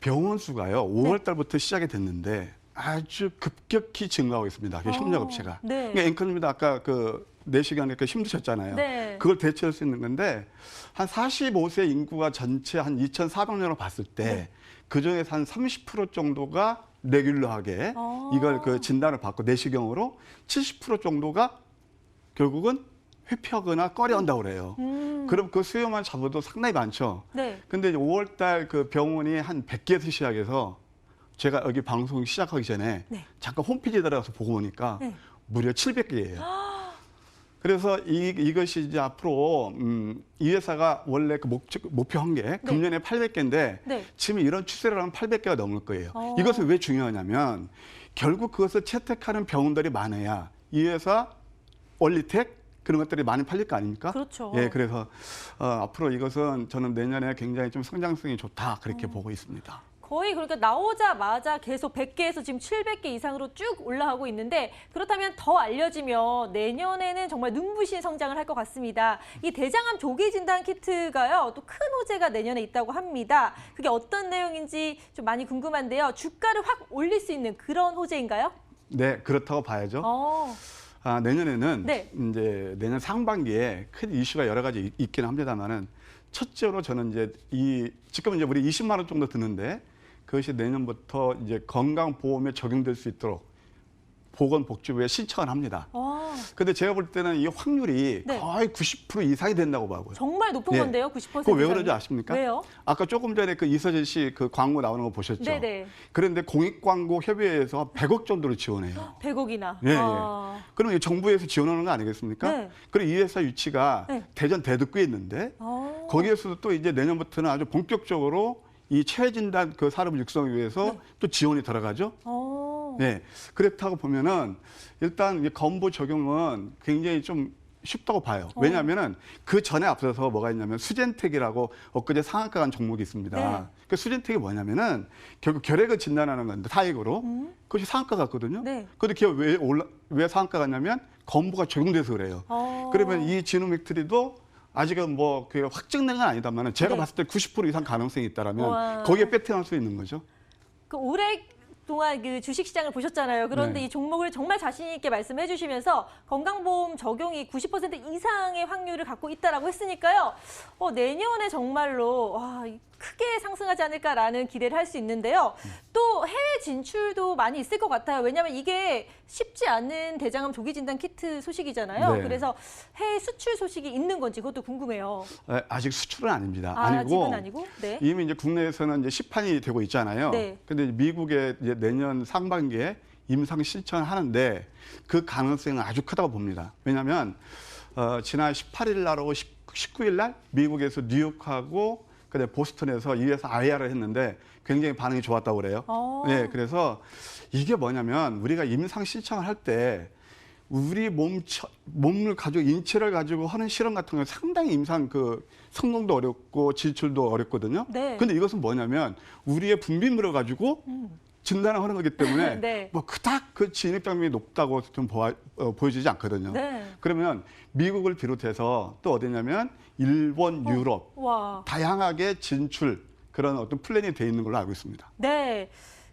[SPEAKER 2] 병원 수가요. 5월 달부터 시작이 됐는데 아주 급격히 증가하고 있습니다. 협력업체가.
[SPEAKER 1] 네.
[SPEAKER 2] 그러니까 앵커님도 아까 그 내시경에 힘드셨잖아요.
[SPEAKER 1] 네.
[SPEAKER 2] 그걸 대체할 수 있는 건데 한 45세 인구가 전체 한 2,400명으로 봤을 때 그중에서 한 30% 정도가 레귤러하게 이걸 그 진단을 받고 내시경으로 70% 정도가 결국은 회피하거나 꺼려한다고 그래요. 그럼 그 수요만 잡아도 상당히 많죠.
[SPEAKER 1] 네.
[SPEAKER 2] 근데 5월 달 그 병원이 한 100개에서 시작해서 제가 여기 방송 시작하기 전에 잠깐 홈페이지에 들어가서 보고 보니까 무려 700개예요. 그래서 이것이 이제 앞으로 이 회사가 원래 그 목표한 게 금년에 800개인데 지금 이런 추세를 하면 800개가 넘을 거예요. 이것은 왜 중요하냐면 결국 그것을 채택하는 병원들이 많아야 이 회사 원리텍 그런 것들이 많이 팔릴 거 아닙니까?
[SPEAKER 1] 그렇죠.
[SPEAKER 2] 예, 그래서 앞으로 이것은 저는 내년에 굉장히 좀 성장성이 좋다 그렇게 보고 있습니다.
[SPEAKER 1] 거의 그러니까 나오자마자 계속 100개에서 지금 700개 이상으로 쭉 올라가고 있는데 그렇다면 더 알려지면 내년에는 정말 눈부신 성장을 할 것 같습니다. 이 대장암 조기 진단 키트가요. 또 큰 호재가 내년에 있다고 합니다. 그게 어떤 내용인지 좀 많이 궁금한데요. 주가를 확 올릴 수 있는 그런 호재인가요?
[SPEAKER 2] 네, 그렇다고 봐야죠. 내년에는 이제 내년 상반기에 큰 이슈가 여러 가지 있긴 합니다만은 첫째로 저는 이제 지금 이제 우리 20만 원 정도 드는데 그것이 내년부터 이제 건강보험에 적용될 수 있도록 보건복지부에 신청을 합니다. 근데 제가 볼 때는 이 확률이 거의 90% 이상이 된다고 봐고요.
[SPEAKER 1] 정말 높은 건데요, 90%.
[SPEAKER 2] 그거 왜 그런지 아십니까?
[SPEAKER 1] 왜요?
[SPEAKER 2] 아까 조금 전에 그 이서진 씨 그 광고 나오는 거 보셨죠?
[SPEAKER 1] 네네.
[SPEAKER 2] 그런데 공익광고협의회에서 100억 정도를 지원해요.
[SPEAKER 1] 100억이나.
[SPEAKER 2] 예, 예. 그럼 이 정부에서 지원하는 거 아니겠습니까? 그리고 이 회사 위치가 대전 대덕구에 있는데 거기에서도 또 이제 내년부터는 아주 본격적으로 이 체외진단 그 산업을 육성하기 위해서 또 지원이 들어가죠. 네, 그렇다고 보면은 일단 이 건보 적용은 굉장히 좀 쉽다고 봐요. 왜냐하면은 그 전에 앞서서 뭐가 있냐면 수젠텍이라고 엊그제 상한가 간 종목이 있습니다. 그 수젠텍이 뭐냐면은 결국 결핵을 진단하는 건데 타액으로 그것이 상한가 갔거든요. 근데 그게 왜 상한가 갔냐면 건보가 적용돼서 그래요. 그러면 이 지노믹트리도 아직은 뭐 그게 확정된 건 아니다만은 제가 봤을 때 90% 이상 가능성이 있다라면 거기에 배팅할 수 있는 거죠.
[SPEAKER 1] 그 올해 동안 그 주식시장을 보셨잖아요. 그런데 이 종목을 정말 자신 있게 말씀해 주시면서 건강보험 적용이 90% 이상의 확률을 갖고 있다라고 했으니까요. 내년에 정말로 크게 상승하지 않을까라는 기대를 할 수 있는데요. 또 해외 진출도 많이 있을 것 같아요. 왜냐하면 이게 쉽지 않은 대장암 조기 진단 키트 소식이잖아요. 그래서 해외 수출 소식이 있는 건지 그것도 궁금해요.
[SPEAKER 2] 아직 수출은 아닙니다.
[SPEAKER 1] 아직은 아니고? 네.
[SPEAKER 2] 이미 이제 국내에서는 이제 시판이 되고 있잖아요. 근데 미국에 이제 내년 상반기에 임상 신청하는데 그 가능성은 아주 크다고 봅니다. 왜냐하면 지난 18일 날하고 19일 날 미국에서 뉴욕하고 그다음에 보스턴에서 이 회사 IR을 했는데 굉장히 반응이 좋았다고 그래요. 네, 그래서 이게 뭐냐면 우리가 임상 신청을 할 때 우리 몸을 가지고 인체를 가지고 하는 실험 같은 경우 상당히 임상 그 성공도 어렵고 진출도 어렵거든요. 근데 이것은 뭐냐면 우리의 분비물을 가지고 진단을 하는 거기 때문에 뭐 그닥 그 진입장벽이 높다고 좀 보여지지 않거든요. 그러면 미국을 비롯해서 또 어디냐면 일본, 유럽 다양하게 진출 그런 어떤 플랜이 돼 있는 걸로 알고 있습니다.
[SPEAKER 1] 네.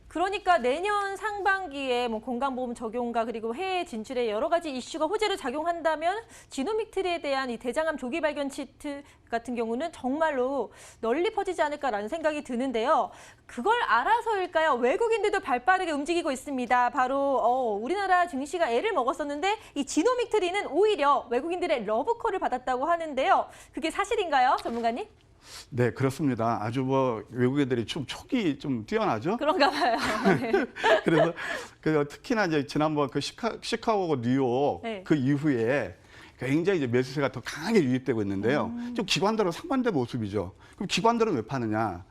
[SPEAKER 1] 그러니까 내년 상반기에 뭐 건강보험 적용과 그리고 해외 진출에 여러 가지 이슈가 호재로 작용한다면 지노믹 트리에 대한 이 대장암 조기 발견 키트 같은 경우는 정말로 널리 퍼지지 않을까라는 생각이 드는데요. 그걸 알아서일까요? 외국인들도 발빠르게 움직이고 있습니다. 바로 우리나라 증시가 애를 먹었었는데 이 지노믹 트리는 오히려 외국인들의 러브콜을 받았다고 하는데요. 그게 사실인가요, 전문가님?
[SPEAKER 2] 네, 그렇습니다. 아주 뭐 외국인들이 좀 촉이 좀 뛰어나죠.
[SPEAKER 1] 그런가 봐요. 네.
[SPEAKER 2] 그래서 특히나 이제 지난번 그 시카고고 뉴욕
[SPEAKER 1] 네.
[SPEAKER 2] 그 이후에 굉장히 이제 매수세가 더 강하게 유입되고 있는데요. 좀 기관들은 상반된 모습이죠. 그럼 기관들은 왜 파느냐?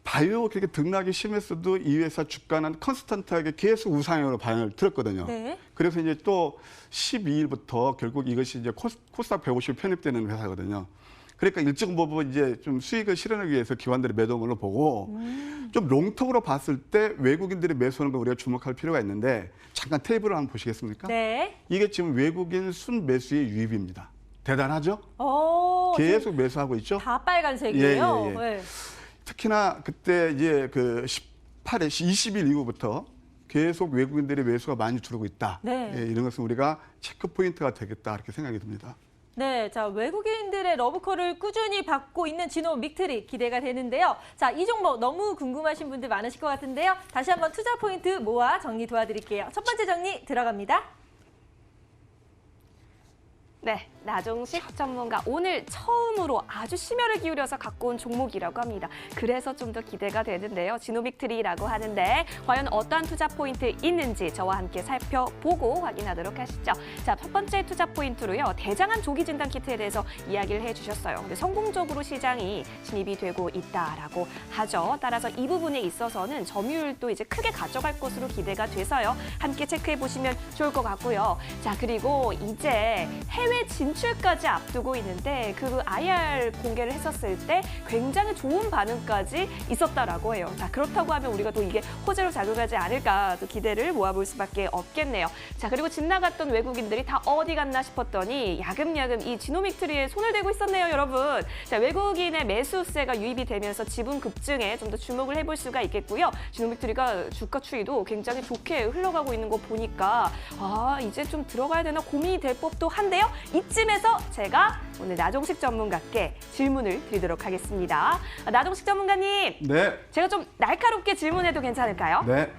[SPEAKER 2] 바이오 그렇게 등락이 심했어도 이 회사 주가는 컨스턴트하게 계속 우상향으로 반응을 들었거든요.
[SPEAKER 1] 네.
[SPEAKER 2] 그래서 이제 또 12일부터 결국 이것이 이제 코스닥 150 편입되는 회사거든요. 그러니까 일정 부분 이제 좀 수익을 실현하기 위해서 기관들이 매도한 걸로 보고 좀 롱텀으로 봤을 때 외국인들이 매수하는 걸 우리가 주목할 필요가 있는데 잠깐 테이블을 한번 보시겠습니까?
[SPEAKER 1] 네.
[SPEAKER 2] 이게 지금 외국인 순매수의 유입입니다. 대단하죠? 계속 매수하고 있죠?
[SPEAKER 1] 다 빨간색이에요.
[SPEAKER 2] 예, 예, 예.
[SPEAKER 1] 네.
[SPEAKER 2] 특히나 그때 이제 그 18일, 20일 이후부터 계속 외국인들의 매수가 많이 들어오고 있다.
[SPEAKER 1] 네.
[SPEAKER 2] 예, 이런 것은 우리가 체크 포인트가 되겠다 이렇게 생각이 듭니다.
[SPEAKER 1] 네, 자 외국인들의 러브콜을 꾸준히 받고 있는 지노믹 트리 기대가 되는데요. 자, 이 종목 너무 궁금하신 분들 많으실 것 같은데요. 다시 한번 투자 포인트 모아 정리 도와드릴게요. 첫 번째 정리 들어갑니다.
[SPEAKER 3] 네, 나종식 전문가 오늘 처음으로 아주 심혈을 기울여서 갖고 온 종목이라고 합니다. 그래서 좀 더 기대가 되는데요. 지노믹 트리라고 하는데 과연 어떠한 투자 포인트 있는지 저와 함께 살펴보고 확인하도록 하시죠. 자, 첫 번째 투자 포인트로요. 대장암 조기 진단 키트에 대해서 이야기를 해주셨어요. 근데 성공적으로 시장이 진입이 되고 있다라고 하죠. 따라서 이 부분에 있어서는 점유율도 이제 크게 가져갈 것으로 기대가 돼서요. 함께 체크해 보시면 좋을 것 같고요. 자, 그리고 이제 해외 진출까지 앞두고 있는데 그 IR 공개를 했었을 때 굉장히 좋은 반응까지 있었다라고 해요. 자, 그렇다고 하면 우리가 또 이게 호재로 작용하지 않을까 또 기대를 모아볼 수밖에 없겠네요. 자, 그리고 집 나갔던 외국인들이 다 어디 갔나 싶었더니 야금야금 이 지노믹 트리에 손을 대고 있었네요, 여러분. 자, 외국인의 매수세가 유입이 되면서 지분 급증에 좀 더 주목을 해볼 수가 있겠고요. 지노믹 트리가 주가 추이도 굉장히 좋게 흘러가고 있는 거 보니까 이제 좀 들어가야 되나 고민이 될 법도 한데요. 이쯤에서 제가 오늘 나종식 전문가께 질문을 드리도록 하겠습니다. 나종식 전문가님,
[SPEAKER 2] 네.
[SPEAKER 3] 제가 좀 날카롭게 질문해도 괜찮을까요?
[SPEAKER 2] 네.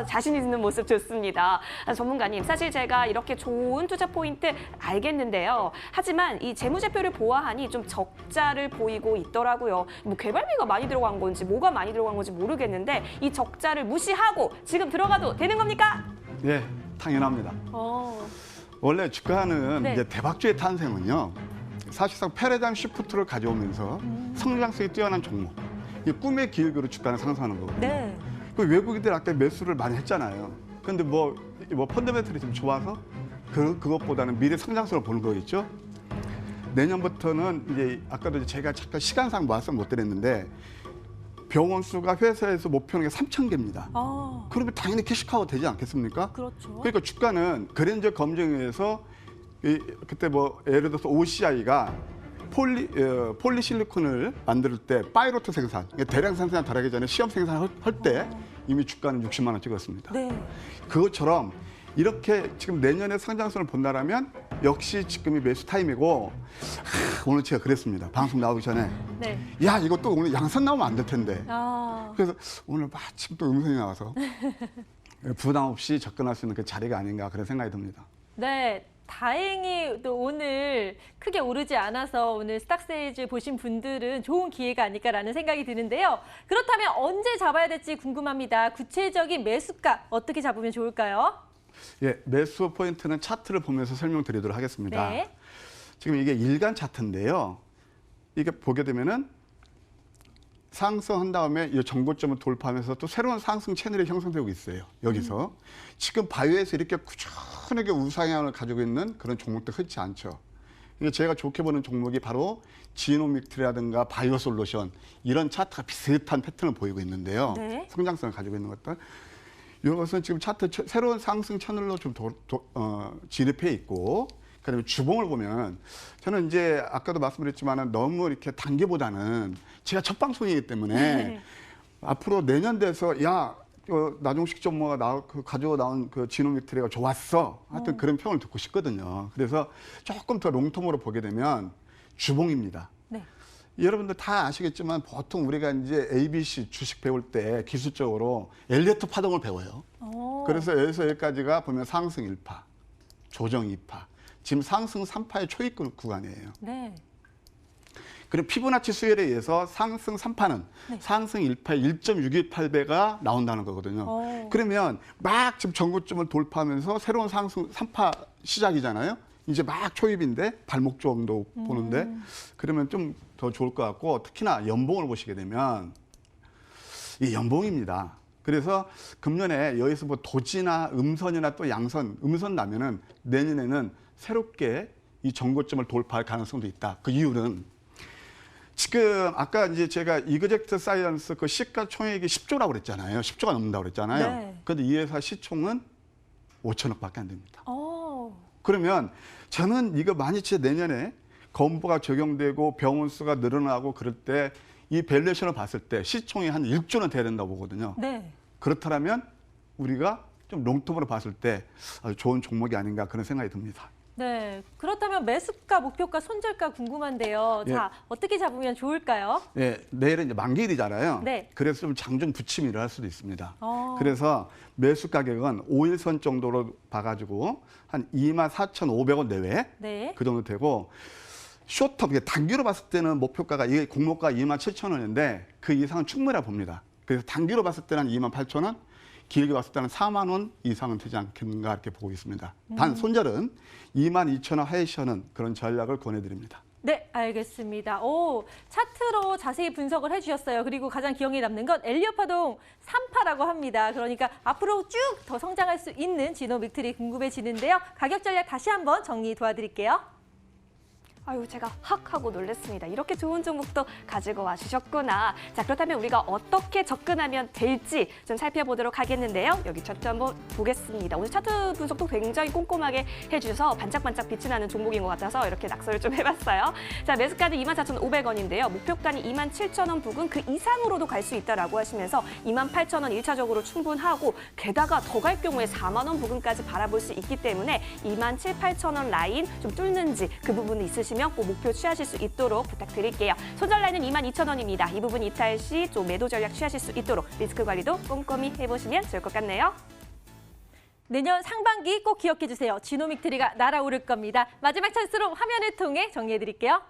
[SPEAKER 3] 자신 있는 모습 좋습니다. 전문가님, 사실 제가 이렇게 좋은 투자 포인트 알겠는데요. 하지만 이 재무제표를 보아하니 좀 적자를 보이고 있더라고요. 뭐 개발비가 많이 들어간 건지 뭐가 많이 들어간 건지 모르겠는데 이 적자를 무시하고 지금 들어가도 되는 겁니까?
[SPEAKER 2] 예, 당연합니다. 원래 주가는
[SPEAKER 1] 네.
[SPEAKER 2] 이제 대박주의 탄생은요. 사실상 패러다임 시프트를 가져오면서 성장성이 뛰어난 종목. 이 꿈의 기획으로 주가는 상승하는 거거든요.
[SPEAKER 1] 네.
[SPEAKER 2] 그 외국인들 아까 매수를 많이 했잖아요. 근데 뭐 펀더멘털이 좀 좋아서 그것보다는 미래 성장성을 보는 거겠죠. 내년부터는 이제 아까도 제가 잠깐 시간상 말씀 못 드렸는데 병원 수가 회사에서 목표하는 게 3,000개입니다. 그러면 당연히 캐시카우 되지 않겠습니까?
[SPEAKER 1] 그렇죠.
[SPEAKER 2] 그러니까 주가는 그랜저 검증에서 그때 뭐 예를 들어서 OCI가 폴리실리콘을 만들 때 파이로트 생산, 대량 생산 다르기 전에 시험 생산할 때 이미 주가는 60만 원 찍었습니다.
[SPEAKER 1] 네.
[SPEAKER 2] 그것처럼 이렇게 지금 내년에 성장성을 본다라면 역시 지금이 매수 타임이고 오늘 제가 그랬습니다. 방송 나오기 전에
[SPEAKER 1] 네.
[SPEAKER 2] 야 이거 또 오늘 양산 나오면 안 될 텐데 그래서 오늘 마침 또 음성이 나와서 부담 없이 접근할 수 있는 그 자리가 아닌가 그런 생각이 듭니다.
[SPEAKER 1] 네. 다행히 또 오늘 크게 오르지 않아서 오늘 스탁세이즈 보신 분들은 좋은 기회가 아닐까라는 생각이 드는데요. 그렇다면 언제 잡아야 될지 궁금합니다. 구체적인 매수가 어떻게 잡으면 좋을까요?
[SPEAKER 2] 예, 매수 포인트는 차트를 보면서 설명드리도록 하겠습니다.
[SPEAKER 1] 네.
[SPEAKER 2] 지금 이게 일간 차트인데요. 이게 보게 되면은 상승한 다음에 이 정고점을 돌파하면서 또 새로운 상승 채널이 형성되고 있어요. 여기서. 지금 바이오에서 이렇게 꾸준하게 우상향을 가지고 있는 그런 종목도 흔치 않죠. 이게 제가 좋게 보는 종목이 바로 지노믹트라든가 바이오솔루션 이런 차트가 비슷한 패턴을 보이고 있는데요.
[SPEAKER 1] 네.
[SPEAKER 2] 성장성을 가지고 있는 것들. 이것은 지금 차트 새로운 상승 채널로 좀 진입해 있고 그다음에 주봉을 보면 저는 이제 아까도 말씀드렸지만은 너무 이렇게 단기보다는 제가 첫 방송이기 때문에
[SPEAKER 1] 네.
[SPEAKER 2] 앞으로 내년 돼서 야, 나종식 전무가 가지고 나온 그 지노믹트리가 좋았어. 하여튼 그런 평을 듣고 싶거든요. 그래서 조금 더 롱텀으로 보게 되면 주봉입니다.
[SPEAKER 1] 네.
[SPEAKER 2] 여러분들 다 아시겠지만 보통 우리가 이제 ABC 주식 배울 때 기술적으로 엘리어트 파동을 배워요.
[SPEAKER 1] 오.
[SPEAKER 2] 그래서 여기서 여기까지가 보면 상승 1파, 조정 2파. 지금 상승 3파의 초입 구간이에요.
[SPEAKER 1] 네.
[SPEAKER 2] 그리고 피보나치 수열에 의해서 상승 3파는 상승 1파의 1.618배가 나온다는 거거든요.
[SPEAKER 1] 오.
[SPEAKER 2] 그러면 막 지금 전고점을 돌파하면서 새로운 상승 3파 시작이잖아요. 이제 막 초입인데 발목 정도 보는데 그러면 좀 더 좋을 것 같고 특히나 연봉을 보시게 되면 이 연봉입니다. 그래서 금년에 여기서 뭐 도지나 음선이나 또 양선, 음선 나면은 내년에는 새롭게 이 전고점을 돌파할 가능성도 있다. 그 이유는 지금 아까 이제 제가 이그젝트 사이언스 그 시가총액이 10조라고 그랬잖아요. 10조가 넘는다고 그랬잖아요.
[SPEAKER 1] 네.
[SPEAKER 2] 그런데 이 회사 시총은 5천억밖에 안 됩니다.
[SPEAKER 1] 오.
[SPEAKER 2] 그러면 저는 이거 만약에 내년에 건보가 적용되고 병원 수가 늘어나고 그럴 때 이 밸류에이션을 봤을 때 시총이 한 1조는 돼야 된다고 보거든요.
[SPEAKER 1] 네.
[SPEAKER 2] 그렇다면 우리가 좀 롱텀으로 봤을 때 아주 좋은 종목이 아닌가 그런 생각이 듭니다.
[SPEAKER 1] 네. 그렇다면 매수가, 목표가, 손절가 궁금한데요.
[SPEAKER 2] 예.
[SPEAKER 1] 자, 어떻게 잡으면 좋을까요?
[SPEAKER 2] 네, 내일은 이제 만기일이잖아요.
[SPEAKER 1] 네.
[SPEAKER 2] 그래서 좀 장중 부침이 일어날 수도 있습니다.
[SPEAKER 1] 어.
[SPEAKER 2] 그래서 매수 가격은 5일선 정도로 봐가지고 한 24,500원 내외
[SPEAKER 1] 네.
[SPEAKER 2] 그 정도 되고 쇼텀, 이게 단기로 봤을 때는 목표가가 이게 공모가 27,000원인데 그 이상은 충분해 봅니다. 그래서 단기로 봤을 때는 28,000원, 길게 봤을 때는 4만 원 이상은 되지 않겠는가 이렇게 보고 있습니다. 단 손절은 22,000원 하이셔는 그런 전략을 권해드립니다.
[SPEAKER 1] 네, 알겠습니다. 오, 차트로 자세히 분석을 해주셨어요. 그리고 가장 기억에 남는 건 엘리엇 파동 3파라고 합니다. 그러니까 앞으로 쭉 더 성장할 수 있는 지노믹트리 궁금해지는데요. 가격 전략 다시 한번 정리 도와드릴게요.
[SPEAKER 3] 아유, 제가 확 하고 놀랐습니다. 이렇게 좋은 종목도 가지고 와주셨구나. 자, 그렇다면 우리가 어떻게 접근하면 될지 좀 살펴보도록 하겠는데요. 여기 차트 한번 보겠습니다. 오늘 차트 분석도 굉장히 꼼꼼하게 해주셔서 반짝반짝 빛이 나는 종목인 것 같아서 이렇게 낙서를 좀 해봤어요. 자, 매수가는 24,500원인데요. 목표가는 27,000원 부근 그 이상으로도 갈 수 있다라고 하시면서 28,000원 1차적으로 충분하고 게다가 더 갈 경우에 4만 원 부근까지 바라볼 수 있기 때문에 27,000~28,000원 라인 좀 뚫는지 그 부분이 있으시면 꼭 목표 취하실 수 있도록 부탁드릴게요. 손절 라인은 22,000원입니다. 이 부분 이탈 시 좀 매도 전략 취하실 수 있도록 리스크 관리도 꼼꼼히 해보시면 좋을 것 같네요.
[SPEAKER 1] 내년 상반기 꼭 기억해 주세요. 지노믹트리가 날아오를 겁니다. 마지막 찬스로 화면을 통해 정리해 드릴게요.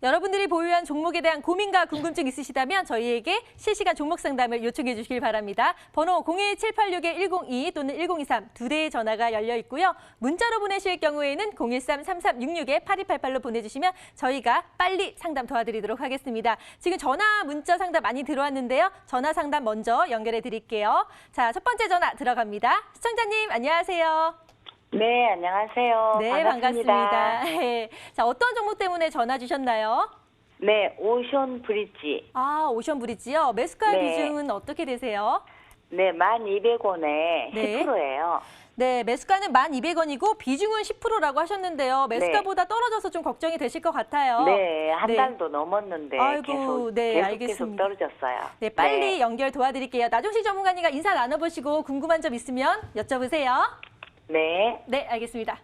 [SPEAKER 1] 여러분들이 보유한 종목에 대한 고민과 궁금증 있으시다면 저희에게 실시간 종목 상담을 요청해 주시길 바랍니다. 번호 01786-102 또는 1023 두 대의 전화가 열려 있고요. 문자로 보내실 경우에는 013-3366-8288로 보내주시면 저희가 빨리 상담 도와드리도록 하겠습니다. 지금 전화, 문자 상담 많이 들어왔는데요. 전화 상담 먼저 연결해 드릴게요. 자, 첫 번째 전화 들어갑니다. 시청자님 안녕하세요.
[SPEAKER 4] 네, 안녕하세요.
[SPEAKER 1] 네, 반갑습니다. 네. 자, 어떤 종목 때문에 전화 주셨나요?
[SPEAKER 4] 네, 오션 브릿지.
[SPEAKER 1] 아, 오션 브릿지요. 매수가
[SPEAKER 4] 네.
[SPEAKER 1] 비중은 어떻게 되세요?
[SPEAKER 4] 네, 1,200원에
[SPEAKER 1] 네.
[SPEAKER 4] 10%예요.
[SPEAKER 1] 네, 매수가는 1,200원이고 비중은 10%라고 하셨는데요. 매수가보다 떨어져서 좀 걱정이 되실 것 같아요.
[SPEAKER 4] 네, 한
[SPEAKER 1] 네.
[SPEAKER 4] 달도 넘었는데
[SPEAKER 1] 아이고,
[SPEAKER 4] 계속
[SPEAKER 1] 네,
[SPEAKER 4] 계속
[SPEAKER 1] 알겠습니다.
[SPEAKER 4] 떨어졌어요.
[SPEAKER 1] 네, 빨리
[SPEAKER 4] 네.
[SPEAKER 1] 연결 도와드릴게요. 나종식 전문가님과 인사 나눠보시고 궁금한 점 있으면 여쭤보세요.
[SPEAKER 4] 네.
[SPEAKER 1] 네, 알겠습니다.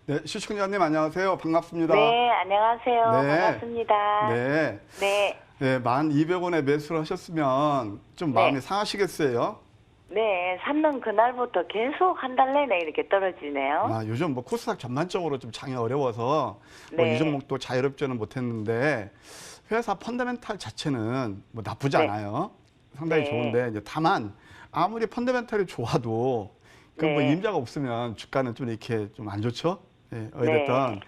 [SPEAKER 2] 네, 시청자님 안녕하세요. 반갑습니다.
[SPEAKER 4] 네, 안녕하세요.
[SPEAKER 2] 네.
[SPEAKER 4] 반갑습니다.
[SPEAKER 2] 네.
[SPEAKER 4] 네.
[SPEAKER 2] 네, 1,200원에 매수를 하셨으면 좀
[SPEAKER 4] 네.
[SPEAKER 2] 마음이 상하시겠어요?
[SPEAKER 4] 네, 샀는 그날부터 계속 한 달 내내 이렇게 떨어지네요.
[SPEAKER 2] 아, 요즘 뭐 코스닥 전반적으로 좀 장이 어려워서 뭐
[SPEAKER 4] 네.
[SPEAKER 2] 이 종목도 자유롭지는 못했는데 회사 펀더멘탈 자체는 뭐 나쁘지
[SPEAKER 4] 네.
[SPEAKER 2] 않아요. 상당히
[SPEAKER 4] 네.
[SPEAKER 2] 좋은데 이제 다만 아무리 펀더멘탈이 좋아도 그 뭐
[SPEAKER 4] 네.
[SPEAKER 2] 임자가 없으면 주가는 좀 이렇게 좀 안 좋죠. 예, 어쨌든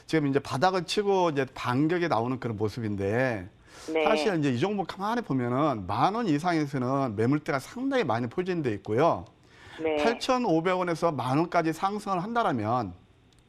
[SPEAKER 2] 지금 이제 바닥을 치고 이제 반격에 나오는 그런 모습인데
[SPEAKER 4] 네.
[SPEAKER 2] 사실 이제 이 종목 가만히 보면은 10,000원 이상에서는 매물대가 상당히 많이 포진돼 있고요.
[SPEAKER 4] 네.
[SPEAKER 2] 8,500원에서 10,000원까지 상승을 한다라면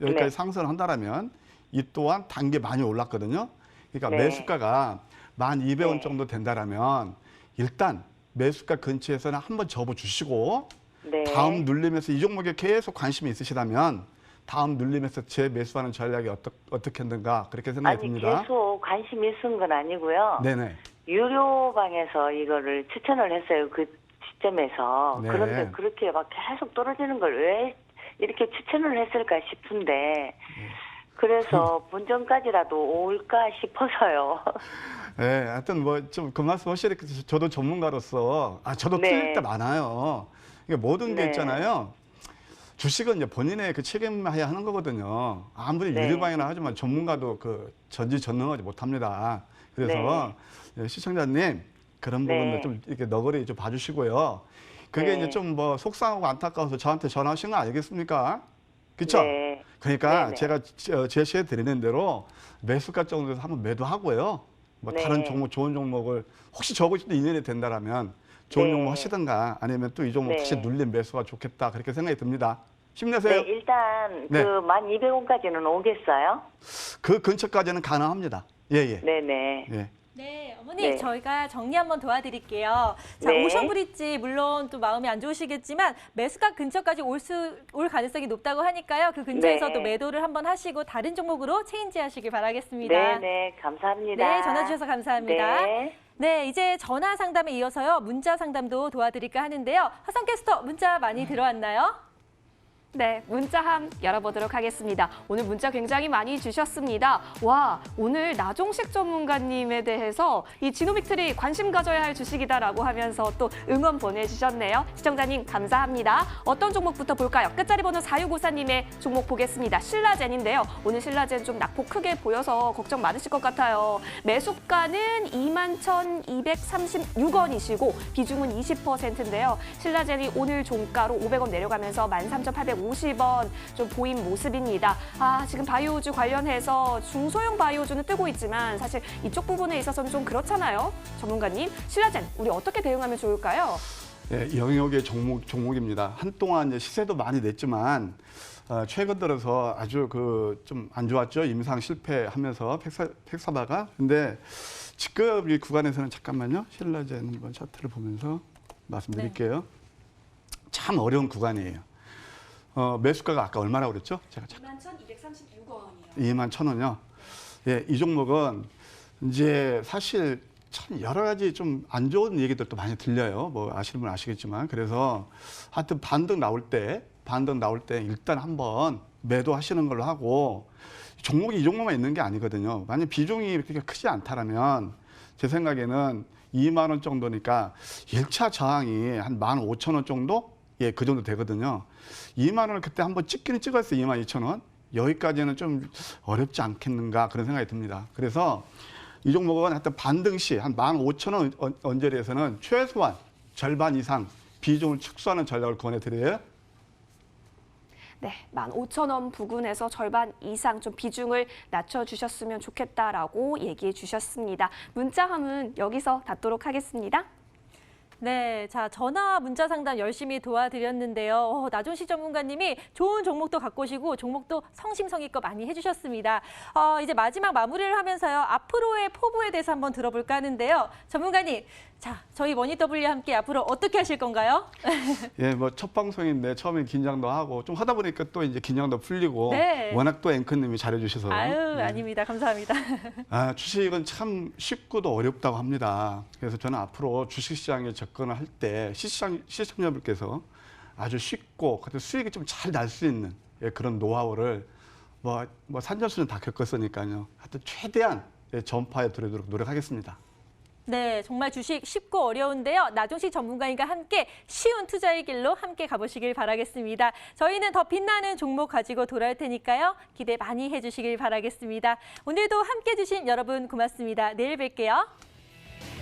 [SPEAKER 2] 여기까지
[SPEAKER 4] 네.
[SPEAKER 2] 상승을 한다라면 이 또한 단계 많이 올랐거든요. 그러니까
[SPEAKER 4] 네.
[SPEAKER 2] 매수가가 1,200원
[SPEAKER 4] 네.
[SPEAKER 2] 정도 된다라면 일단 매수가 근처에서는 한번 접어주시고
[SPEAKER 4] 네.
[SPEAKER 2] 다음 눌림에서 이 종목에 계속 관심이 있으시다면 다음 눌림에서 재매수하는 전략이 어떻게 했는가 그렇게 생각이
[SPEAKER 4] 아니
[SPEAKER 2] 듭니다.
[SPEAKER 4] 계속 관심 있은 건 아니고요.
[SPEAKER 2] 네네.
[SPEAKER 4] 유료방에서 이거를 추천을 했어요. 그 시점에서.
[SPEAKER 2] 네.
[SPEAKER 4] 그런데 그렇게 막 계속 떨어지는 걸 왜 이렇게 추천을 했을까 싶은데 그래서 본전까지라도 올까 싶어서요.
[SPEAKER 2] 네, 하여튼 뭐 좀 그 말씀 하시니까 저도 전문가로서 저도
[SPEAKER 4] 네.
[SPEAKER 2] 틀릴 때 많아요. 이게 모든 게
[SPEAKER 4] 네.
[SPEAKER 2] 있잖아요. 주식은 이제 본인의 그 책임해야 하는 거거든요. 아무리
[SPEAKER 4] 네.
[SPEAKER 2] 유리방이나 하지만 전문가도 그 전지전능하지 못합니다. 그래서 시청자님 그런
[SPEAKER 4] 네.
[SPEAKER 2] 부분들 좀 이렇게 너그러이 좀 봐주시고요. 그게
[SPEAKER 4] 네.
[SPEAKER 2] 이제 좀 뭐 속상하고 안타까워서 저한테 전화하신 거 아니겠습니까? 그렇죠?
[SPEAKER 4] 네.
[SPEAKER 2] 그러니까
[SPEAKER 4] 네네.
[SPEAKER 2] 제가 제시해 드리는 대로 매수가 정도에서 한번 매도하고요. 뭐
[SPEAKER 4] 네.
[SPEAKER 2] 다른 종목, 좋은 종목을 혹시 저것도 인연이 된다라면 좋은
[SPEAKER 4] 네.
[SPEAKER 2] 종목 하시든가 아니면 또 이 종목
[SPEAKER 4] 네.
[SPEAKER 2] 다시 눌린 매수가 좋겠다 그렇게 생각이 듭니다.
[SPEAKER 4] 네,
[SPEAKER 2] 힘내세요.
[SPEAKER 4] 일단
[SPEAKER 2] 네.
[SPEAKER 4] 그 1,200원까지는 오겠어요?
[SPEAKER 2] 그 근처까지는 가능합니다. 예예.
[SPEAKER 4] 네네.
[SPEAKER 2] 예.
[SPEAKER 1] 네, 어머니
[SPEAKER 4] 네.
[SPEAKER 1] 저희가 정리 한번 도와드릴게요. 자,
[SPEAKER 4] 네.
[SPEAKER 1] 오션브릿지 물론 또 마음이 안 좋으시겠지만 매수가 근처까지 올 가능성이 높다고 하니까요. 그 근처에서도
[SPEAKER 4] 네.
[SPEAKER 1] 매도를 한번 하시고 다른 종목으로 체인지하시길 바라겠습니다.
[SPEAKER 4] 네네, 감사합니다.
[SPEAKER 1] 네, 전화 주셔서 감사합니다.
[SPEAKER 4] 네.
[SPEAKER 1] 네, 이제 전화 상담에 이어서요. 문자 상담도 도와드릴까 하는데요. 화성 캐스터 문자 많이 들어왔나요?
[SPEAKER 3] 네, 문자함 열어보도록 하겠습니다. 오늘 문자 굉장히 많이 주셨습니다. 와, 오늘 나종식 전문가님에 대해서 이 지노믹트리 관심 가져야 할 주식이다라고 하면서 또 응원 보내주셨네요. 시청자님 감사합니다. 어떤 종목부터 볼까요? 끝자리 번호 4654님의 종목 보겠습니다. 신라젠인데요. 오늘 신라젠 좀 낙폭 크게 보여서 걱정 많으실 것 같아요. 매수가는 21,236원이시고 비중은 20%인데요. 신라젠이 오늘 종가로 500원 내려가면서 13,850원 좀 보인 모습입니다. 지금 바이오우주 관련해서 중소형 바이오우주는 뜨고 있지만 사실 이쪽 부분에 있어서는 좀 그렇잖아요. 전문가님, 신라젠 우리 어떻게 대응하면 좋을까요?
[SPEAKER 2] 네, 영역의 종목입니다. 한동안 이제 시세도 많이 냈지만 최근 들어서 아주 그 좀 안 좋았죠. 임상 실패하면서 팩사바가. 근데 지금 이 구간에서는 잠깐만요. 신라젠 한번 차트를 보면서 말씀드릴게요. 참 어려운 구간이에요. 매수가가 아까 얼마라고 그랬죠? 제가
[SPEAKER 3] 21,236원이요.
[SPEAKER 2] 21,000원이요. 예, 이 종목은 이제 사실 참 여러 가지 좀 안 좋은 얘기들도 많이 들려요. 뭐 아시는 분 아시겠지만. 그래서 하여튼 반등 나올 때 일단 한번 매도하시는 걸로 하고 종목이 이 종목만 있는 게 아니거든요. 만약 비중이 그렇게 크지 않다라면 제 생각에는 2만 원 정도니까 1차 저항이 한 15,000원 정도? 예, 그 정도 되거든요. 2만 원을 그때 한번 찍기는 찍었어요. 22,000원. 여기까지는 좀 어렵지 않겠는가 그런 생각이 듭니다. 그래서 이 종목은 하여튼 반등 시 한 15,000원 언저리에서는 최소한 절반 이상 비중을 축소하는 전략을 권해드려요.
[SPEAKER 3] 네, 15,000원 부근에서 절반 이상 좀 비중을 낮춰주셨으면 좋겠다라고 얘기해 주셨습니다. 문자함은 여기서 닫도록 하겠습니다.
[SPEAKER 1] 네, 자 전화 문자 상담 열심히 도와드렸는데요. 나종식 전문가님이 좋은 종목도 갖고 오시고 종목도 성심성의껏 많이 해주셨습니다. 이제 마지막 마무리를 하면서요. 앞으로의 포부에 대해서 한번 들어볼까 하는데요. 전문가님, 자 저희 머니W와 함께 앞으로 어떻게 하실 건가요?
[SPEAKER 2] 예, 뭐 첫 방송인데 처음에 긴장도 하고 좀 하다 보니까 또 이제 긴장도 풀리고
[SPEAKER 1] 네.
[SPEAKER 2] 워낙 또 앵커님이 잘해주셔서
[SPEAKER 1] 아유,
[SPEAKER 2] 네.
[SPEAKER 1] 아닙니다. 감사합니다.
[SPEAKER 2] 주식은 참 쉽고도 어렵다고 합니다. 그래서 저는 앞으로 주식시장에 접근을 할 때 시청자분께서 아주 쉽고 수익이 좀 잘 날 수 있는 그런 노하우를 뭐 산전수는 다 겪었으니까요. 하여튼 최대한 전파해 드리도록 노력하겠습니다.
[SPEAKER 1] 네, 정말 주식 쉽고 어려운데요. 나종식 전문가님과 함께 쉬운 투자의 길로 함께 가보시길 바라겠습니다. 저희는 더 빛나는 종목 가지고 돌아올 테니까요. 기대 많이 해주시길 바라겠습니다. 오늘도 함께 해주신 여러분 고맙습니다. 내일 뵐게요.